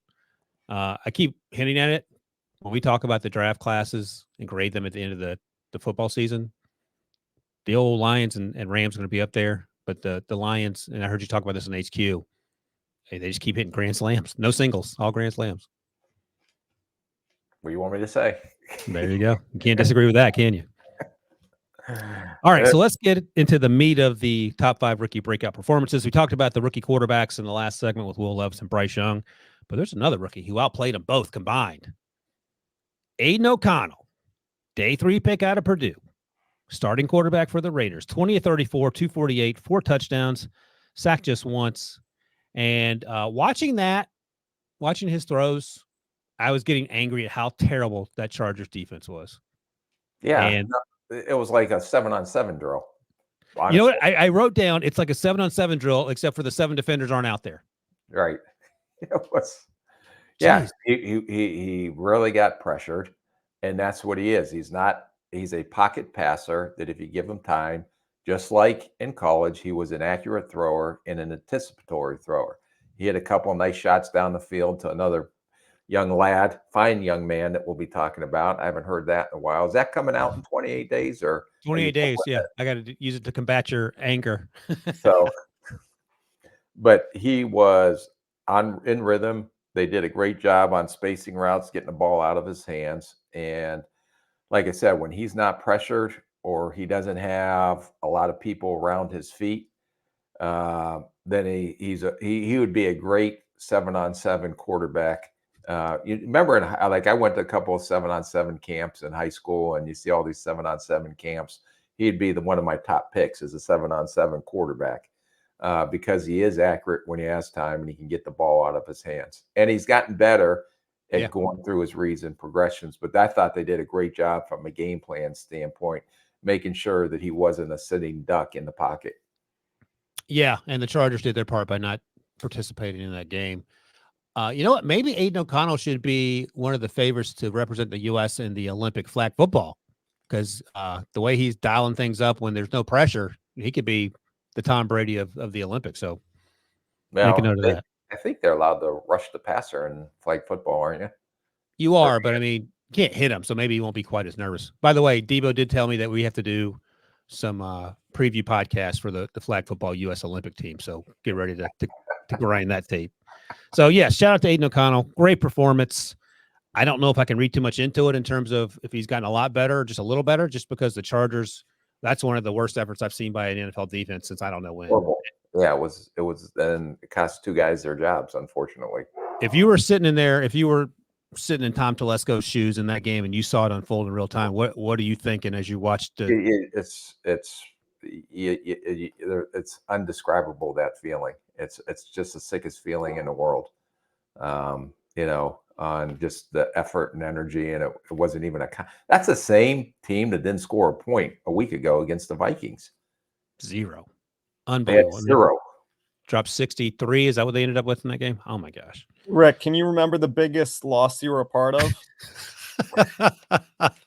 I keep hinting at it. When we talk about the draft classes and grade them at the end of the football season, the old Lions and Rams are going to be up there. But the Lions, and I heard you talk about this in HQ, hey, they just keep hitting grand slams. No singles, all grand slams. What do you want me to say? There you go. You can't disagree with that, can you? All right, so let's get into the meat of the top 5 rookie breakout performances. We talked about the rookie quarterbacks in the last segment with Will Levis and Bryce Young, but there's another rookie who outplayed them both combined. Aiden O'Connell, day 3 pick out of Purdue, starting quarterback for the Raiders, 20 of 34, 248, 4 touchdowns, sacked just once. And watching his throws, I was getting angry at how terrible that Chargers defense was. Yeah, and it was like a 7-on-7 drill. Honestly. You know what? I wrote down it's like a 7-on-7 drill, except for the 7 defenders aren't out there. Right. It was. Yeah, he really got pressured, and that's what he is. He's a pocket passer that if you give him time, just like in college, he was an accurate thrower and an anticipatory thrower. He had a couple of nice shots down the field to another young lad, fine young man that we'll be talking about. I haven't heard that in a while. Is that coming out in 28 days or 28 days? Yeah, I got to use it to combat your anger. So, but he was in rhythm. They did a great job on spacing routes, getting the ball out of his hands. And like I said, when he's not pressured or he doesn't have a lot of people around his feet, then he would be a great 7-on-7 quarterback. You remember, I went to a couple of 7-on-7 camps in high school, and you see all these 7-on-7 camps. He'd be one of my top picks as a 7-on-7 quarterback. Because he is accurate when he has time and he can get the ball out of his hands. And he's gotten better at going through his reads and progressions. But I thought they did a great job from a game plan standpoint, making sure that he wasn't a sitting duck in the pocket. Yeah, and the Chargers did their part by not participating in that game. You know what? Maybe Aiden O'Connell should be one of the favorites to represent the U.S. in the Olympic flag football because the way he's dialing things up when there's no pressure, he could be the Tom Brady of the Olympics. So make a note of that. I think they're allowed to rush the passer in flag football, aren't you? You are, but I mean, you can't hit him, so maybe you won't be quite as nervous. By the way, Debo did tell me that we have to do some preview podcasts for the flag football U.S. Olympic team. So get ready to grind that tape. So yeah, shout out to Aiden O'Connell. Great performance. I don't know if I can read too much into it in terms of if he's gotten a lot better or just a little better, just because the Chargers, that's one of the worst efforts I've seen by an NFL defense since I don't know when. Horrible. Yeah, it was, and it cost 2 guys their jobs, unfortunately. If you were sitting in there, if you were sitting in Tom Telesco's shoes in that game and you saw it unfold in real time, what are you thinking as you watched it? It's it's undescribable, that feeling. It's just the sickest feeling in the world. On just the effort and energy, and it wasn't even that's the same team that didn't score a point a week ago against the Vikings. 0. They had Unbelievable. 0. Dropped 63. Is that what they ended up with in that game? Oh my gosh. Rick, can you remember the biggest loss you were a part of?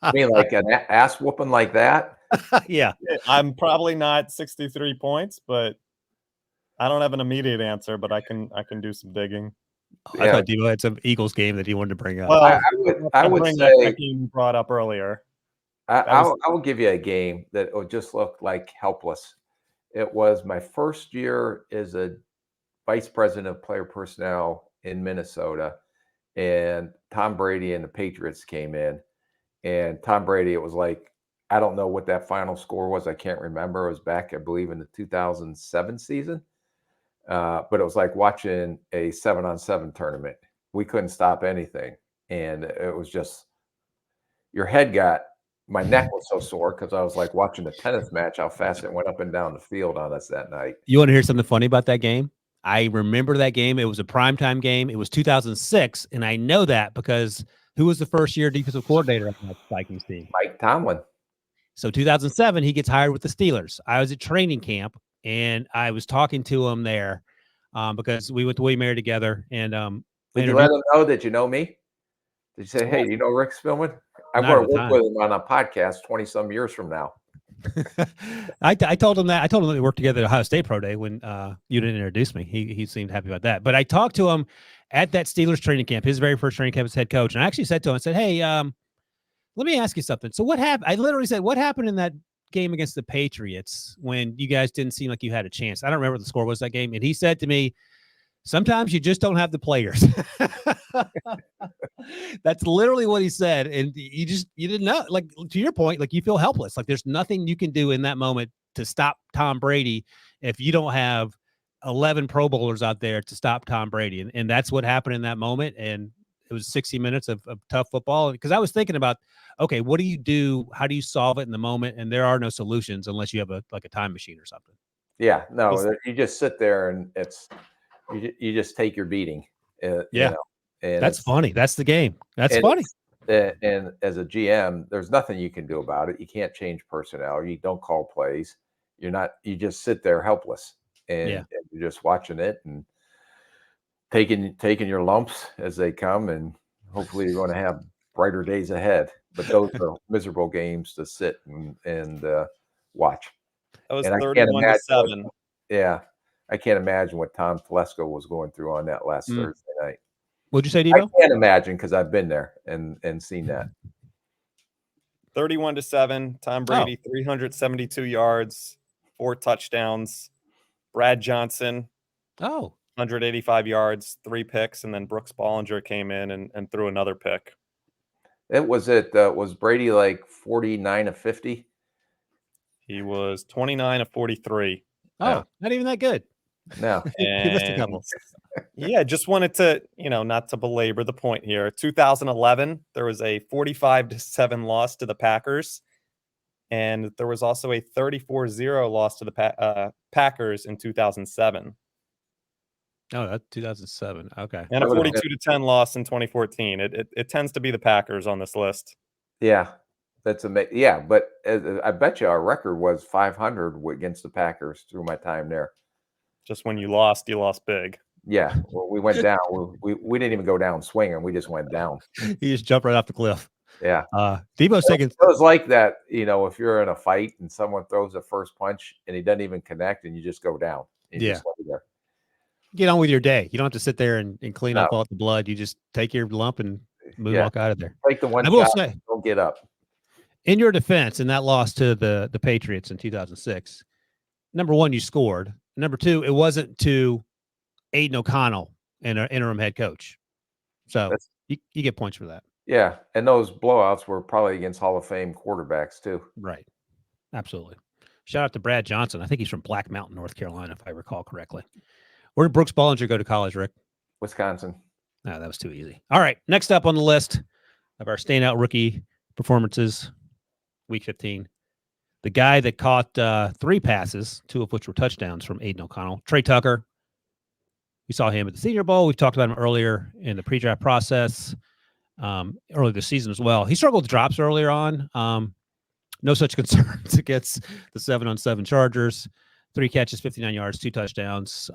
I mean, like an ass whooping like that. Yeah. I'm probably not 63 points, but I don't have an immediate answer, but I can do some digging. I thought Debo had some Eagles game that he wanted to bring up. Well, I would bring say that game you brought up earlier. I will give you a game that would just look like helpless. It was my first year as a vice president of player personnel in Minnesota, and Tom Brady and the Patriots came in, and Tom Brady, it was like, I don't know what that final score was. I can't remember. It was back, I believe, in the 2007 season. But it was like watching a 7-on-7 tournament. We couldn't stop anything. And it was just, my neck was so sore because I was like watching a tennis match, how fast it went up and down the field on us that night. You want to hear something funny about that game? I remember that game. It was a primetime game. It was 2006. And I know that because who was the first year defensive coordinator on that Vikings team? Mike Tomlin. So 2007, he gets hired with the Steelers. I was at training camp, and I was talking to him there because we went to William Mary together. And did you let him know that you know me? Did you say, hey, you know Rick Spielman? I'm going to work with him on a podcast 20-some years from now. I told him that. I told him that we worked together at Ohio State Pro Day when you didn't introduce me. He seemed happy about that. But I talked to him at that Steelers training camp, his very first training camp as head coach. And I actually said to him, I said, hey, let me ask you something. So what happened? I literally said, what happened in that game against the Patriots when you guys didn't seem like you had a chance? I don't remember what the score was that game. And he said to me, sometimes you just don't have the players. That's literally what he said. And you didn't know, like, to your point, like, you feel helpless. Like, there's nothing you can do in that moment to stop Tom Brady if you don't have 11 Pro Bowlers out there to stop Tom Brady. And that's what happened in that moment. And it was 60 minutes of tough football. Because I was thinking about, okay, what do you do? How do you solve it in the moment? And there are no solutions unless you have a time machine or something. Yeah, no, you just sit there and you just take your beating. Yeah, and that's funny. That's the game. That's funny. And as a GM, there's nothing you can do about it. You can't change personnel. You don't call plays. You just sit there helpless, and you're just watching it and taking your lumps as they come, and hopefully you're going to have brighter days ahead. But those are miserable games to sit and watch. That was 31-7. Yeah. I can't imagine what Tom Telesco was going through on that last Thursday night. What'd you say, Debo? I can't imagine because I've been there and seen that. 31-7. Tom Brady, 372 yards, 4 touchdowns. Brad Johnson, 185 yards, 3 picks, and then Brooks Bollinger came in and threw another pick. Was Brady like 49 of 50? He was 29 of 43. Oh, not even that good. No. He missed a couple. Yeah, just wanted to, not to belabor the point here. 2011, there was a 45-7 loss to the Packers. And there was also a 34-0 loss to the Packers in 2007. Oh, that's 2007. Okay. And a 42-10 loss in 2014. It tends to be the Packers on this list. Yeah, that's amazing. Yeah, but I bet you our record was 500 against the Packers through my time there. Just when you lost big. Yeah, well, we went down. We didn't even go down swinging. We just went down. He just jumped right off the cliff. Yeah. Debo's taking. It was like that, if you're in a fight and someone throws the first punch and he doesn't even connect and you just go down. Just lay there. Get on with your day. You don't have to sit there and clean up all the blood. You just take your lump and walk out of there. Take the one. I will say, don't get up. In your defense, in that loss to the Patriots in 2006, number one, you scored. Number two, it wasn't to Aiden O'Connell and an interim head coach. So you get points for that. Yeah, and those blowouts were probably against Hall of Fame quarterbacks too. Right. Absolutely. Shout out to Brad Johnson. I think he's from Black Mountain, North Carolina, if I recall correctly. Where did Brooks Bollinger go to college, Rick? Wisconsin. No, that was too easy. All right. Next up on the list of our standout rookie performances, week 15. The guy that caught 3 passes, 2 of which were touchdowns from Aiden O'Connell, Trey Tucker. We saw him at the Senior Bowl. We've talked about him earlier in the pre-draft process, earlier this season as well. He struggled with drops earlier on. No such concerns against the 7-on-7 Chargers. 3 catches, 59 yards, 2 touchdowns,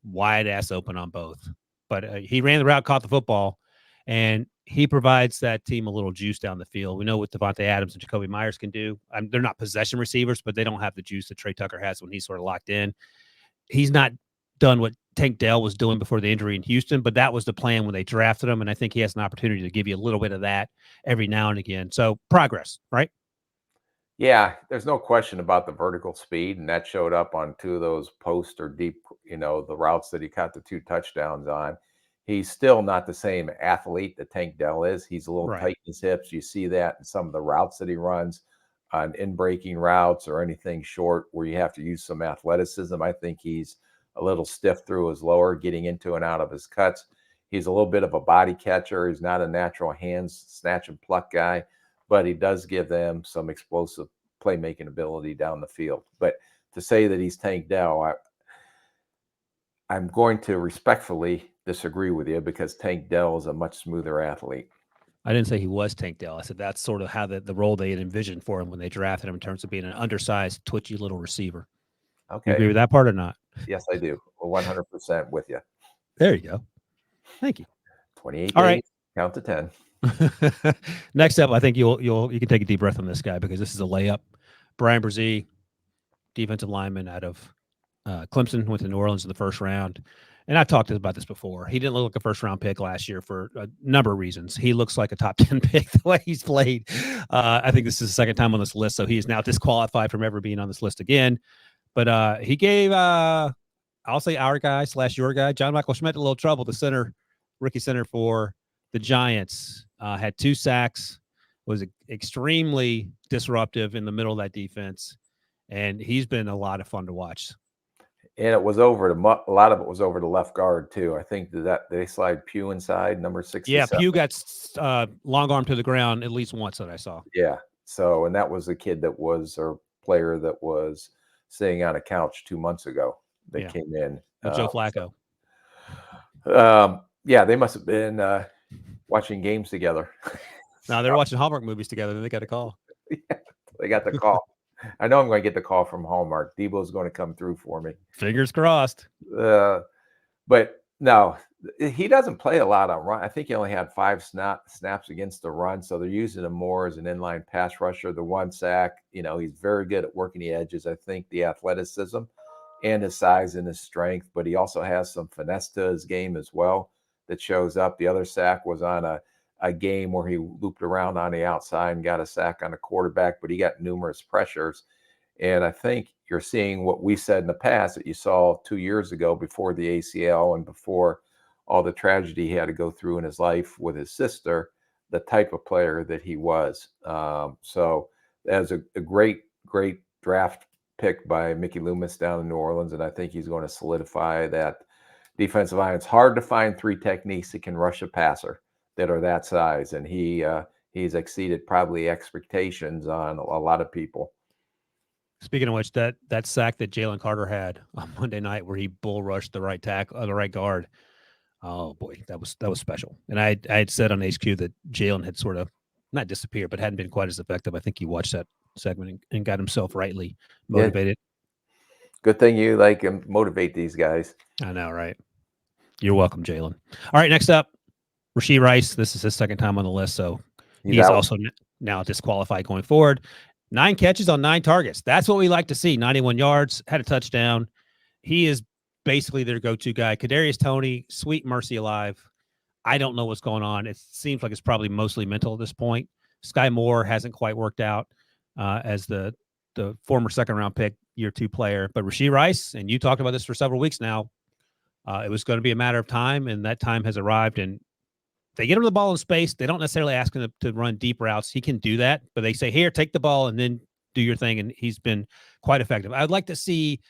wide ass open on both. But he ran the route, caught the football, and he provides that team a little juice down the field. We know what Devontae Adams and Jacoby Myers can do. They're not possession receivers, but they don't have the juice that Trey Tucker has when he's sort of locked in. He's not done what Tank Dell was doing before the injury in Houston, but that was the plan when they drafted him, and I think he has an opportunity to give you a little bit of that every now and again. So progress, right? Yeah, there's no question about the vertical speed, and that showed up on 2 of those post or deep, the routes that he caught the 2 touchdowns on. He's still not the same athlete that Tank Dell is. He's a little Right. tight in his hips. You see that in some of the routes that he runs on in-breaking routes or anything short where you have to use some athleticism. I think he's a little stiff through his lower, getting into and out of his cuts. He's a little bit of a body catcher. He's not a natural hands snatch and pluck guy, but he does give them some explosive playmaking ability down the field. But to say that he's Tank Dell, I'm going to respectfully disagree with you because Tank Dell is a much smoother athlete. I didn't say he was Tank Dell. I said that's sort of how the role they had envisioned for him when they drafted him in terms of being an undersized, twitchy little receiver. Okay. You agree with that part or not? Yes, I do. 100% with you. There you go. Thank you. 28 All days, right. count to 10. Next up, I think you can take a deep breath on this guy because this is a layup. Brian Brzee, defensive lineman out of Clemson, went to New Orleans in the first round. And I've talked about this before. He didn't look like a first-round pick last year for a number of reasons. He looks like a top 10 pick the way he's played. I think this is the second time on this list, so he is now disqualified from ever being on this list again. But he gave, I'll say our guy / your guy, John Michael Schmidt, a little trouble. The rookie center for the Giants, had 2 sacks, was extremely disruptive in the middle of that defense, and he's been a lot of fun to watch. And it was over a lot of it was over the left guard too. I think that they slide Pugh inside, number 67. Yeah, Pugh got long arm to the ground at least once that I saw. Yeah. So, and that was a kid that was, or player that was sitting on a couch 2 months ago that came in. Joe Flacco. Yeah, they must have been watching games together. No, they're watching Hallmark movies together. They got a call. Yeah, they got the call. I know I'm going to get the call from Hallmark. Debo's going to come through for me. Fingers crossed. But no, he doesn't play a lot on run. I think he only had 5 snaps against the run, so they're using him more as an inline pass rusher. The 1 sack, he's very good at working the edges. I think the athleticism and his size and his strength, but he also has some finesse to his game as well that shows up. The other sack was on a game where he looped around on the outside and got a sack on a quarterback, but he got numerous pressures. And I think you're seeing what we said in the past that you saw 2 years ago before the ACL and before all the tragedy he had to go through in his life with his sister, the type of player that he was. So that's a great draft pick by Mickey Loomis down in New Orleans, and I think he's going to solidify that defensive line. It's hard to find 3 techniques that can rush a passer that are that size, and he's exceeded probably expectations on a lot of people. Speaking of which, that sack that Jalen Carter had on Monday night, where he bull rushed the right tackle, the right guard. Oh boy, that was special. And I had said on HQ that Jalen had sort of not disappeared, but hadn't been quite as effective. I think he watched that segment and got himself rightly motivated. Yeah. Good thing you motivate these guys. I know, right? You're welcome, Jalen. All right, next up, Rashee Rice. This is his second time on the list, so he's also now disqualified going forward. 9 catches on 9 targets. That's what we like to see. 91 yards, had a touchdown. He is basically their go-to guy. Kadarius Toney, sweet mercy alive. I don't know what's going on. It seems like it's probably mostly mental at this point. Sky Moore hasn't quite worked out as the former second-round pick, year 2 player. But Rashee Rice, and you talked about this for several weeks now, it was going to be a matter of time, and that time has arrived. And they get him the ball in space. They don't necessarily ask him to run deep routes. He can do that, but they say, here, take the ball and then do your thing. And he's been quite effective. I'd like to see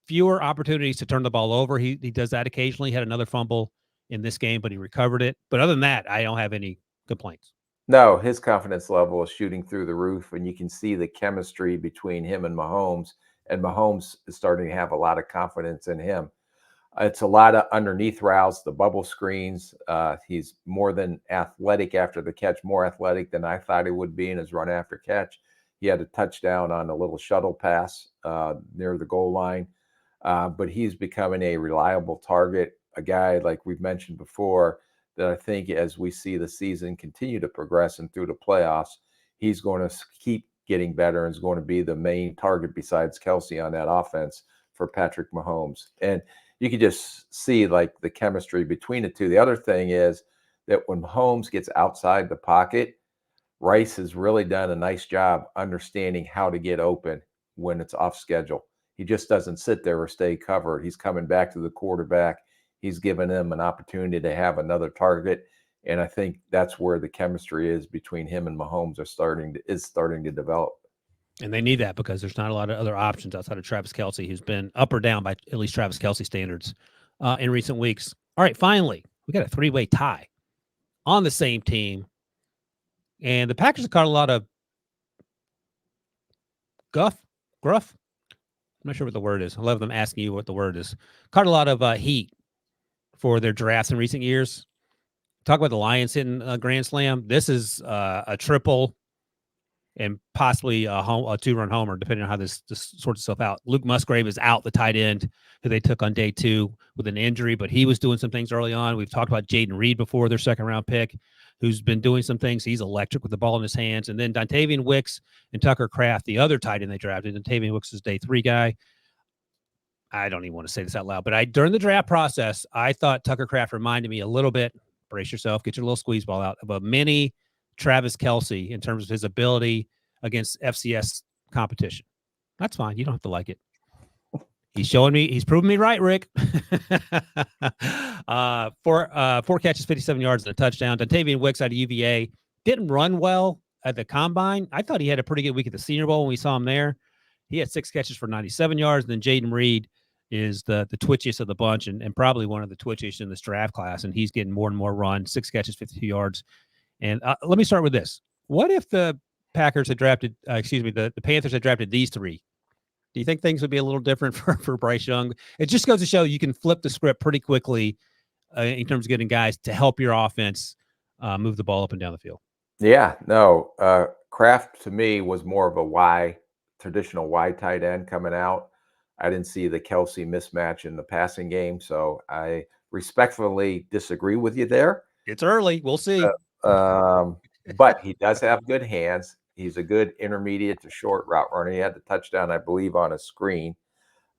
fewer opportunities to turn the ball over. He does that occasionally. He had another fumble in this game, but he recovered it. But other than that, I don't have any complaints. No, his confidence level is shooting through the roof, and you can see the chemistry between him and Mahomes is starting to have a lot of confidence in him. It's a lot of underneath routes, the bubble screens. He's more than athletic after the catch, more athletic than I thought he would be in his run after catch. He had a touchdown on a little shuttle pass near the goal line, but he's becoming a reliable target, a guy like we've mentioned before that I think as we see the season continue to progress and through the playoffs, he's going to keep getting better and is going to be the main target besides Kelsey on that offense for Patrick Mahomes. And you can just see like the chemistry between the two. The other thing is that when Mahomes gets outside the pocket, Rice has really done a nice job understanding how to get open when it's off schedule. He just doesn't sit there or stay covered. He's coming back to the quarterback. He's giving him an opportunity to have another target. And I think that's where the chemistry is between him and Mahomes is starting to develop. And they need that because there's not a lot of other options outside of Travis Kelce, who's been up or down by at least Travis Kelce standards in recent weeks. All right, finally, we got a three-way tie on the same team. And the Packers have caught a lot of gruff. I'm not sure what the word is. I love them asking you what the word is. Caught a lot of heat for their drafts in recent years. Talk about the Lions hitting a grand slam. This is a triple and possibly a two-run homer, depending on how this sorts itself out. Luke Musgrave is out, the tight end who they took on day 2 with an injury, but he was doing some things early on. We've talked about Jaden Reed before, their second-round pick, who's been doing some things. He's electric with the ball in his hands. And then Dontavian Wicks and Tucker Kraft, the other tight end they drafted. Dontavian Wicks is day 3 guy. I don't even want to say this out loud, but during the draft process, I thought Tucker Kraft reminded me a little bit, brace yourself, get your little squeeze ball out, of a mini Travis Kelce in terms of his ability against FCS competition. That's fine. You don't have to like it. He's showing me, he's proving me right, Rick. Four catches, 57 yards and a touchdown. Dontavian Wicks out of UVA didn't run well at the combine. I thought he had a pretty good week at the Senior Bowl when we saw him there. He had 6 catches for 97 yards. And then Jaden Reed is the twitchiest of the bunch and probably one of the twitchiest in this draft class. And he's getting more and more run, 6 catches, 52 yards. And let me start with this. What if the Packers had drafted, the Panthers had drafted these 3? Do you think things would be a little different for Bryce Young? It just goes to show you can flip the script pretty quickly in terms of getting guys to help your offense move the ball up and down the field. Yeah, no. Kraft to me was more of a traditional Y tight end coming out. I didn't see the Kelsey mismatch in the passing game, so I respectfully disagree with you there. It's early. We'll see. But he does have good hands. He's a good intermediate to short route runner. He had the touchdown, I believe, on a screen.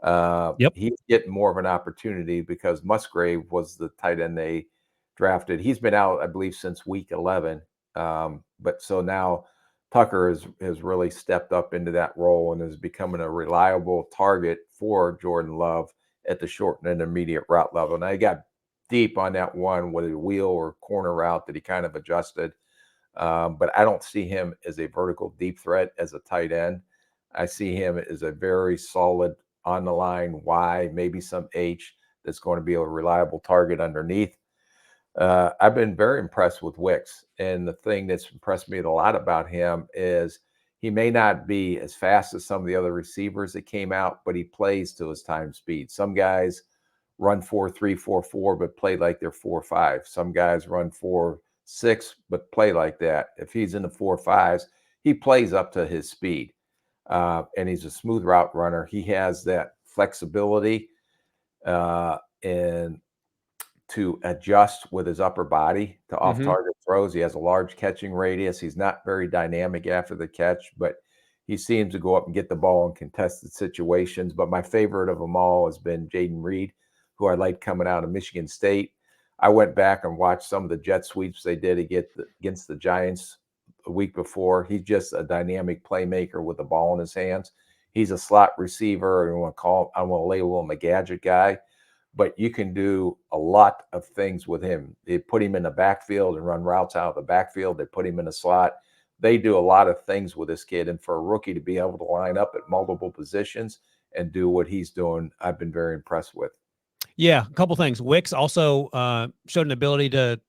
Yep. He's getting more of an opportunity because Musgrave was the tight end they drafted. He's been out, I believe, since week 11. But so now Tucker has really stepped up into that role and is becoming a reliable target for Jordan Love at the short and intermediate route level. Now he got deep on that one with a wheel or corner route that he kind of adjusted. But I don't see him as a vertical deep threat as a tight end. I see him as a very solid on the line Y, maybe some H, that's going to be a reliable target underneath. I've been very impressed with Wicks. And the thing that's impressed me a lot about him is he may not be as fast as some of the other receivers that came out, but he plays to his time speed. Some guys run 4.3, 4.4, but play like they're 4.5. Some guys run 4.6, but play like that. If he's in the 4.5s, he plays up to his speed. And he's a smooth route runner. He has that flexibility and to adjust with his upper body to off-target throws. He has a large catching radius. He's not very dynamic after the catch, but he seems to go up and get the ball in contested situations. But my favorite of them all has been Jaden Reed, who I like coming out of Michigan State. I went back and watched some of the jet sweeps they did against the Giants a week before. He's just a dynamic playmaker with the ball in his hands. He's a slot receiver. I want to label him a gadget guy, but you can do a lot of things with him. They put him in the backfield and run routes out of the backfield. They put him in the slot. They do a lot of things with this kid. And for a rookie to be able to line up at multiple positions and do what he's doing, I've been very impressed with. Yeah, a couple things. Wicks also showed an ability to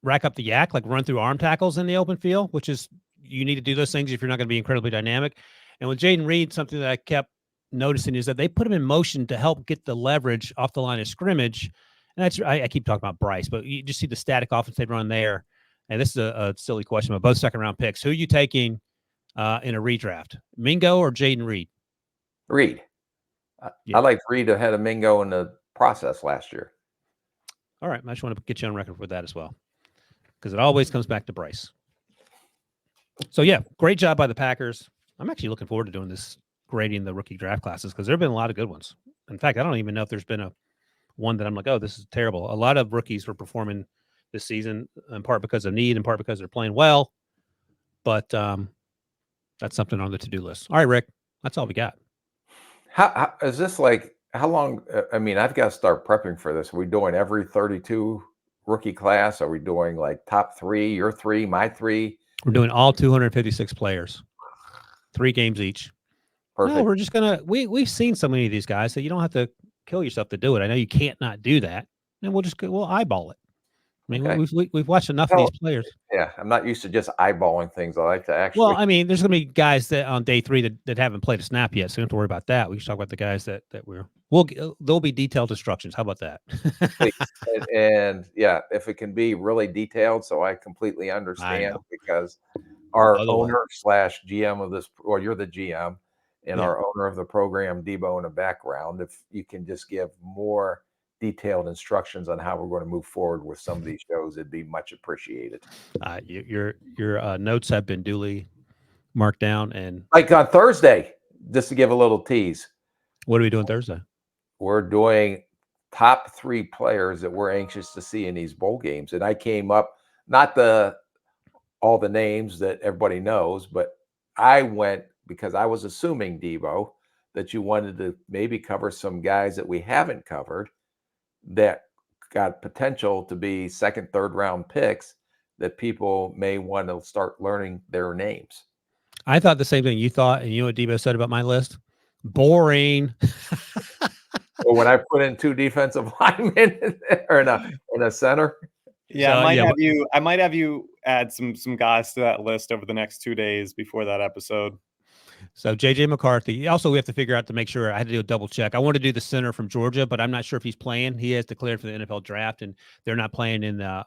rack up the yak, like run through arm tackles in the open field, which is you need to do those things if you're not going to be incredibly dynamic. And with Jaden Reed, something that I kept noticing is that they put him in motion to help get the leverage off the line of scrimmage. And that's I keep talking about Bryce, but you just see the static offense they run there. And this is a silly question, but both second-round picks. Who are you taking in a redraft, Mingo or Jaden Reed? Reed. Yeah. I like Reed ahead of Mingo in the process last year. All right. I just want to get you on record with that as well, because it always comes back to Bryce. So, yeah, great job by the Packers. I'm actually looking forward to doing this, grading the rookie draft classes, because there have been a lot of good ones. In fact, I don't even know if there's been one that I'm like, oh, this is terrible. A lot of rookies were performing this season, in part because of need, in part because they're playing well. But that's something on the to-do list. All right, Rick, that's all we got. How is this like? How long? I mean, I've got to start prepping for this. Are we doing every 32 rookie class? Are we doing like top 3, your 3, my 3? We're doing all 256 players, 3 games each. Perfect. No, we're just gonna. We've seen so many of these guys that you don't have to kill yourself to do it. I know you can't not do that, and we'll eyeball it. I mean, Okay. we've watched enough of these players. Yeah, I'm not used to just eyeballing things. I like to actually. Well, I mean, there's going to be guys that on day 3 that haven't played a snap yet, so you don't have to worry about that. We can talk about the guys that there'll be detailed instructions. How about that? and yeah, if it can be really detailed, so I completely understand, because our owner / GM of this, or you're the GM, and our owner of the program, Debo, in the background, if you can just give more detailed instructions on how we're going to move forward with some of these shows, it'd be much appreciated. Your notes have been duly marked down, and like on Thursday, just to give a little tease. What are we doing Thursday? We're doing top 3 players that we're anxious to see in these bowl games, and I came up not all the names that everybody knows, but I went because I was assuming, Debo, that you wanted to maybe cover some guys that we haven't covered that got potential to be 2nd, 3rd round picks that people may want to start learning their names. I thought the same thing you thought, and you know what Debo said about my list? Boring. Well, when I put in 2 defensive linemen or in a center. Yeah, I might have you add some guys to that list over the next 2 days before that episode. So JJ McCarthy. Also, we have to figure out to make sure. I had to do a double check. I want to do the center from Georgia, but I'm not sure if he's playing. He has declared for the NFL draft, and they're not playing in the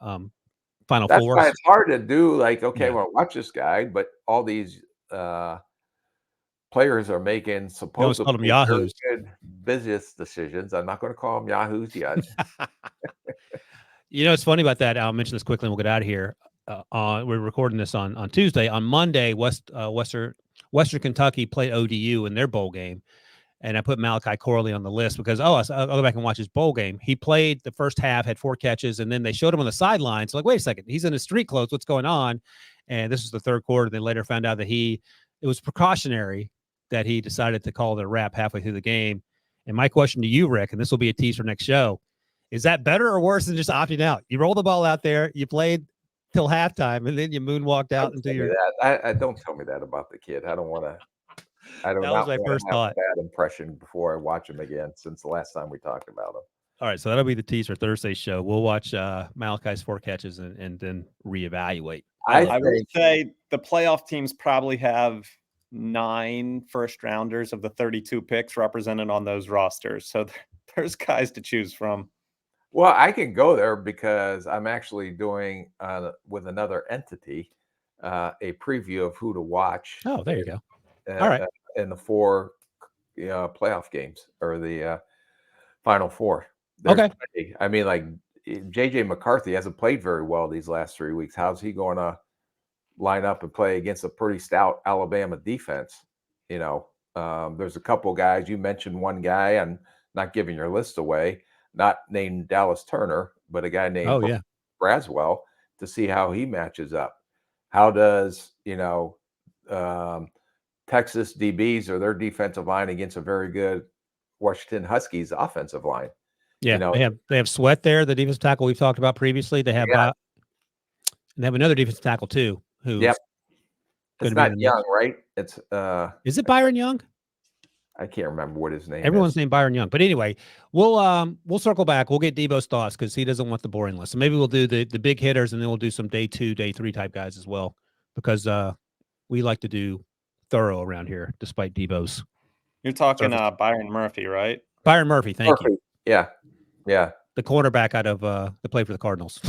Final That's Four. Why it's hard to do. Like, okay, well, watch this guy, but all these players are making supposedly very good business decisions. I'm not going to call them yahoos yet. You know, it's funny about that. I'll mention this quickly and we'll get out of here. We're recording this on Tuesday. On Monday, Western Kentucky played ODU in their bowl game. And I put Malachi Corley on the list because, I'll go back and watch his bowl game. He played the first half, had 4 catches, and then they showed him on the sidelines. Like, wait a second, he's in his street clothes. What's going on? And this was the 3rd quarter. They later found out that it was precautionary that he decided to call the wrap halfway through the game. And my question to you, Rick, and this will be a tease for next show, is that better or worse than just opting out? You roll the ball out there, you played till halftime, and then you moonwalked out into your. I don't tell me that about the kid. I don't want to. That was my first thought. Bad impression before I watch him again since the last time we talked about him. All right, so that'll be the tease for Thursday's show. We'll watch Malachi's 4 catches and then reevaluate. I would say the playoff teams probably have 9 first-rounders of the 32 picks represented on those rosters. So there's guys to choose from. Well, I can go there because I'm actually doing with another entity a preview of who to watch. Oh, there you go. All right. In the 4 playoff games or the Final Four. Okay. I mean, like JJ McCarthy hasn't played very well these last 3 weeks. How's he going to line up and play against a pretty stout Alabama defense? You know, there's a couple guys. You mentioned one guy. I'm not giving your list away. Not named Dallas Turner, but a guy named Braswell, to see how he matches up. How does Texas DBs or their defensive line against a very good Washington Huskies offensive line? Yeah, they have Sweat there, the defensive tackle we've talked about previously. They have they have another defensive tackle too. Who? Yep. It's not Young, right? It's is it Byron Young? I can't remember what his name Everyone's is. named Byron Young. But anyway, we'll circle back. We'll get Debo's thoughts because he doesn't want the boring list. So maybe we'll do the big hitters, and then we'll do some day 2, day 3 type guys as well, because we like to do thorough around here, despite Debo's. You're talking Surface. Byron Murphy, right? Byron Murphy, thank you. Yeah. The cornerback out of the play for the Cardinals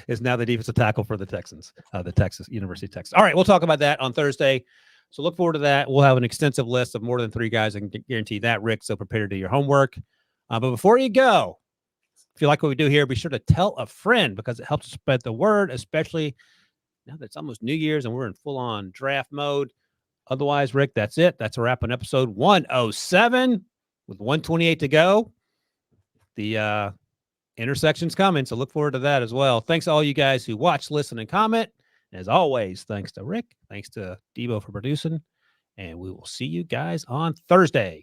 is now the defensive tackle for the Texans, the University of Texas. All right, we'll talk about that on Thursday. So look forward to that. We'll have an extensive list of more than 3 guys. I can guarantee that, Rick. So prepare to do your homework. But before you go, if you like what we do here, be sure to tell a friend because it helps spread the word, especially now that it's almost New Year's and we're in full-on draft mode. Otherwise, Rick, that's it. That's a wrap on episode 107 with 128 to go. The intersection's coming, so look forward to that as well. Thanks to all you guys who watch, listen, and comment. As always, thanks to Rick. Thanks to Debo for producing. And we will see you guys on Thursday.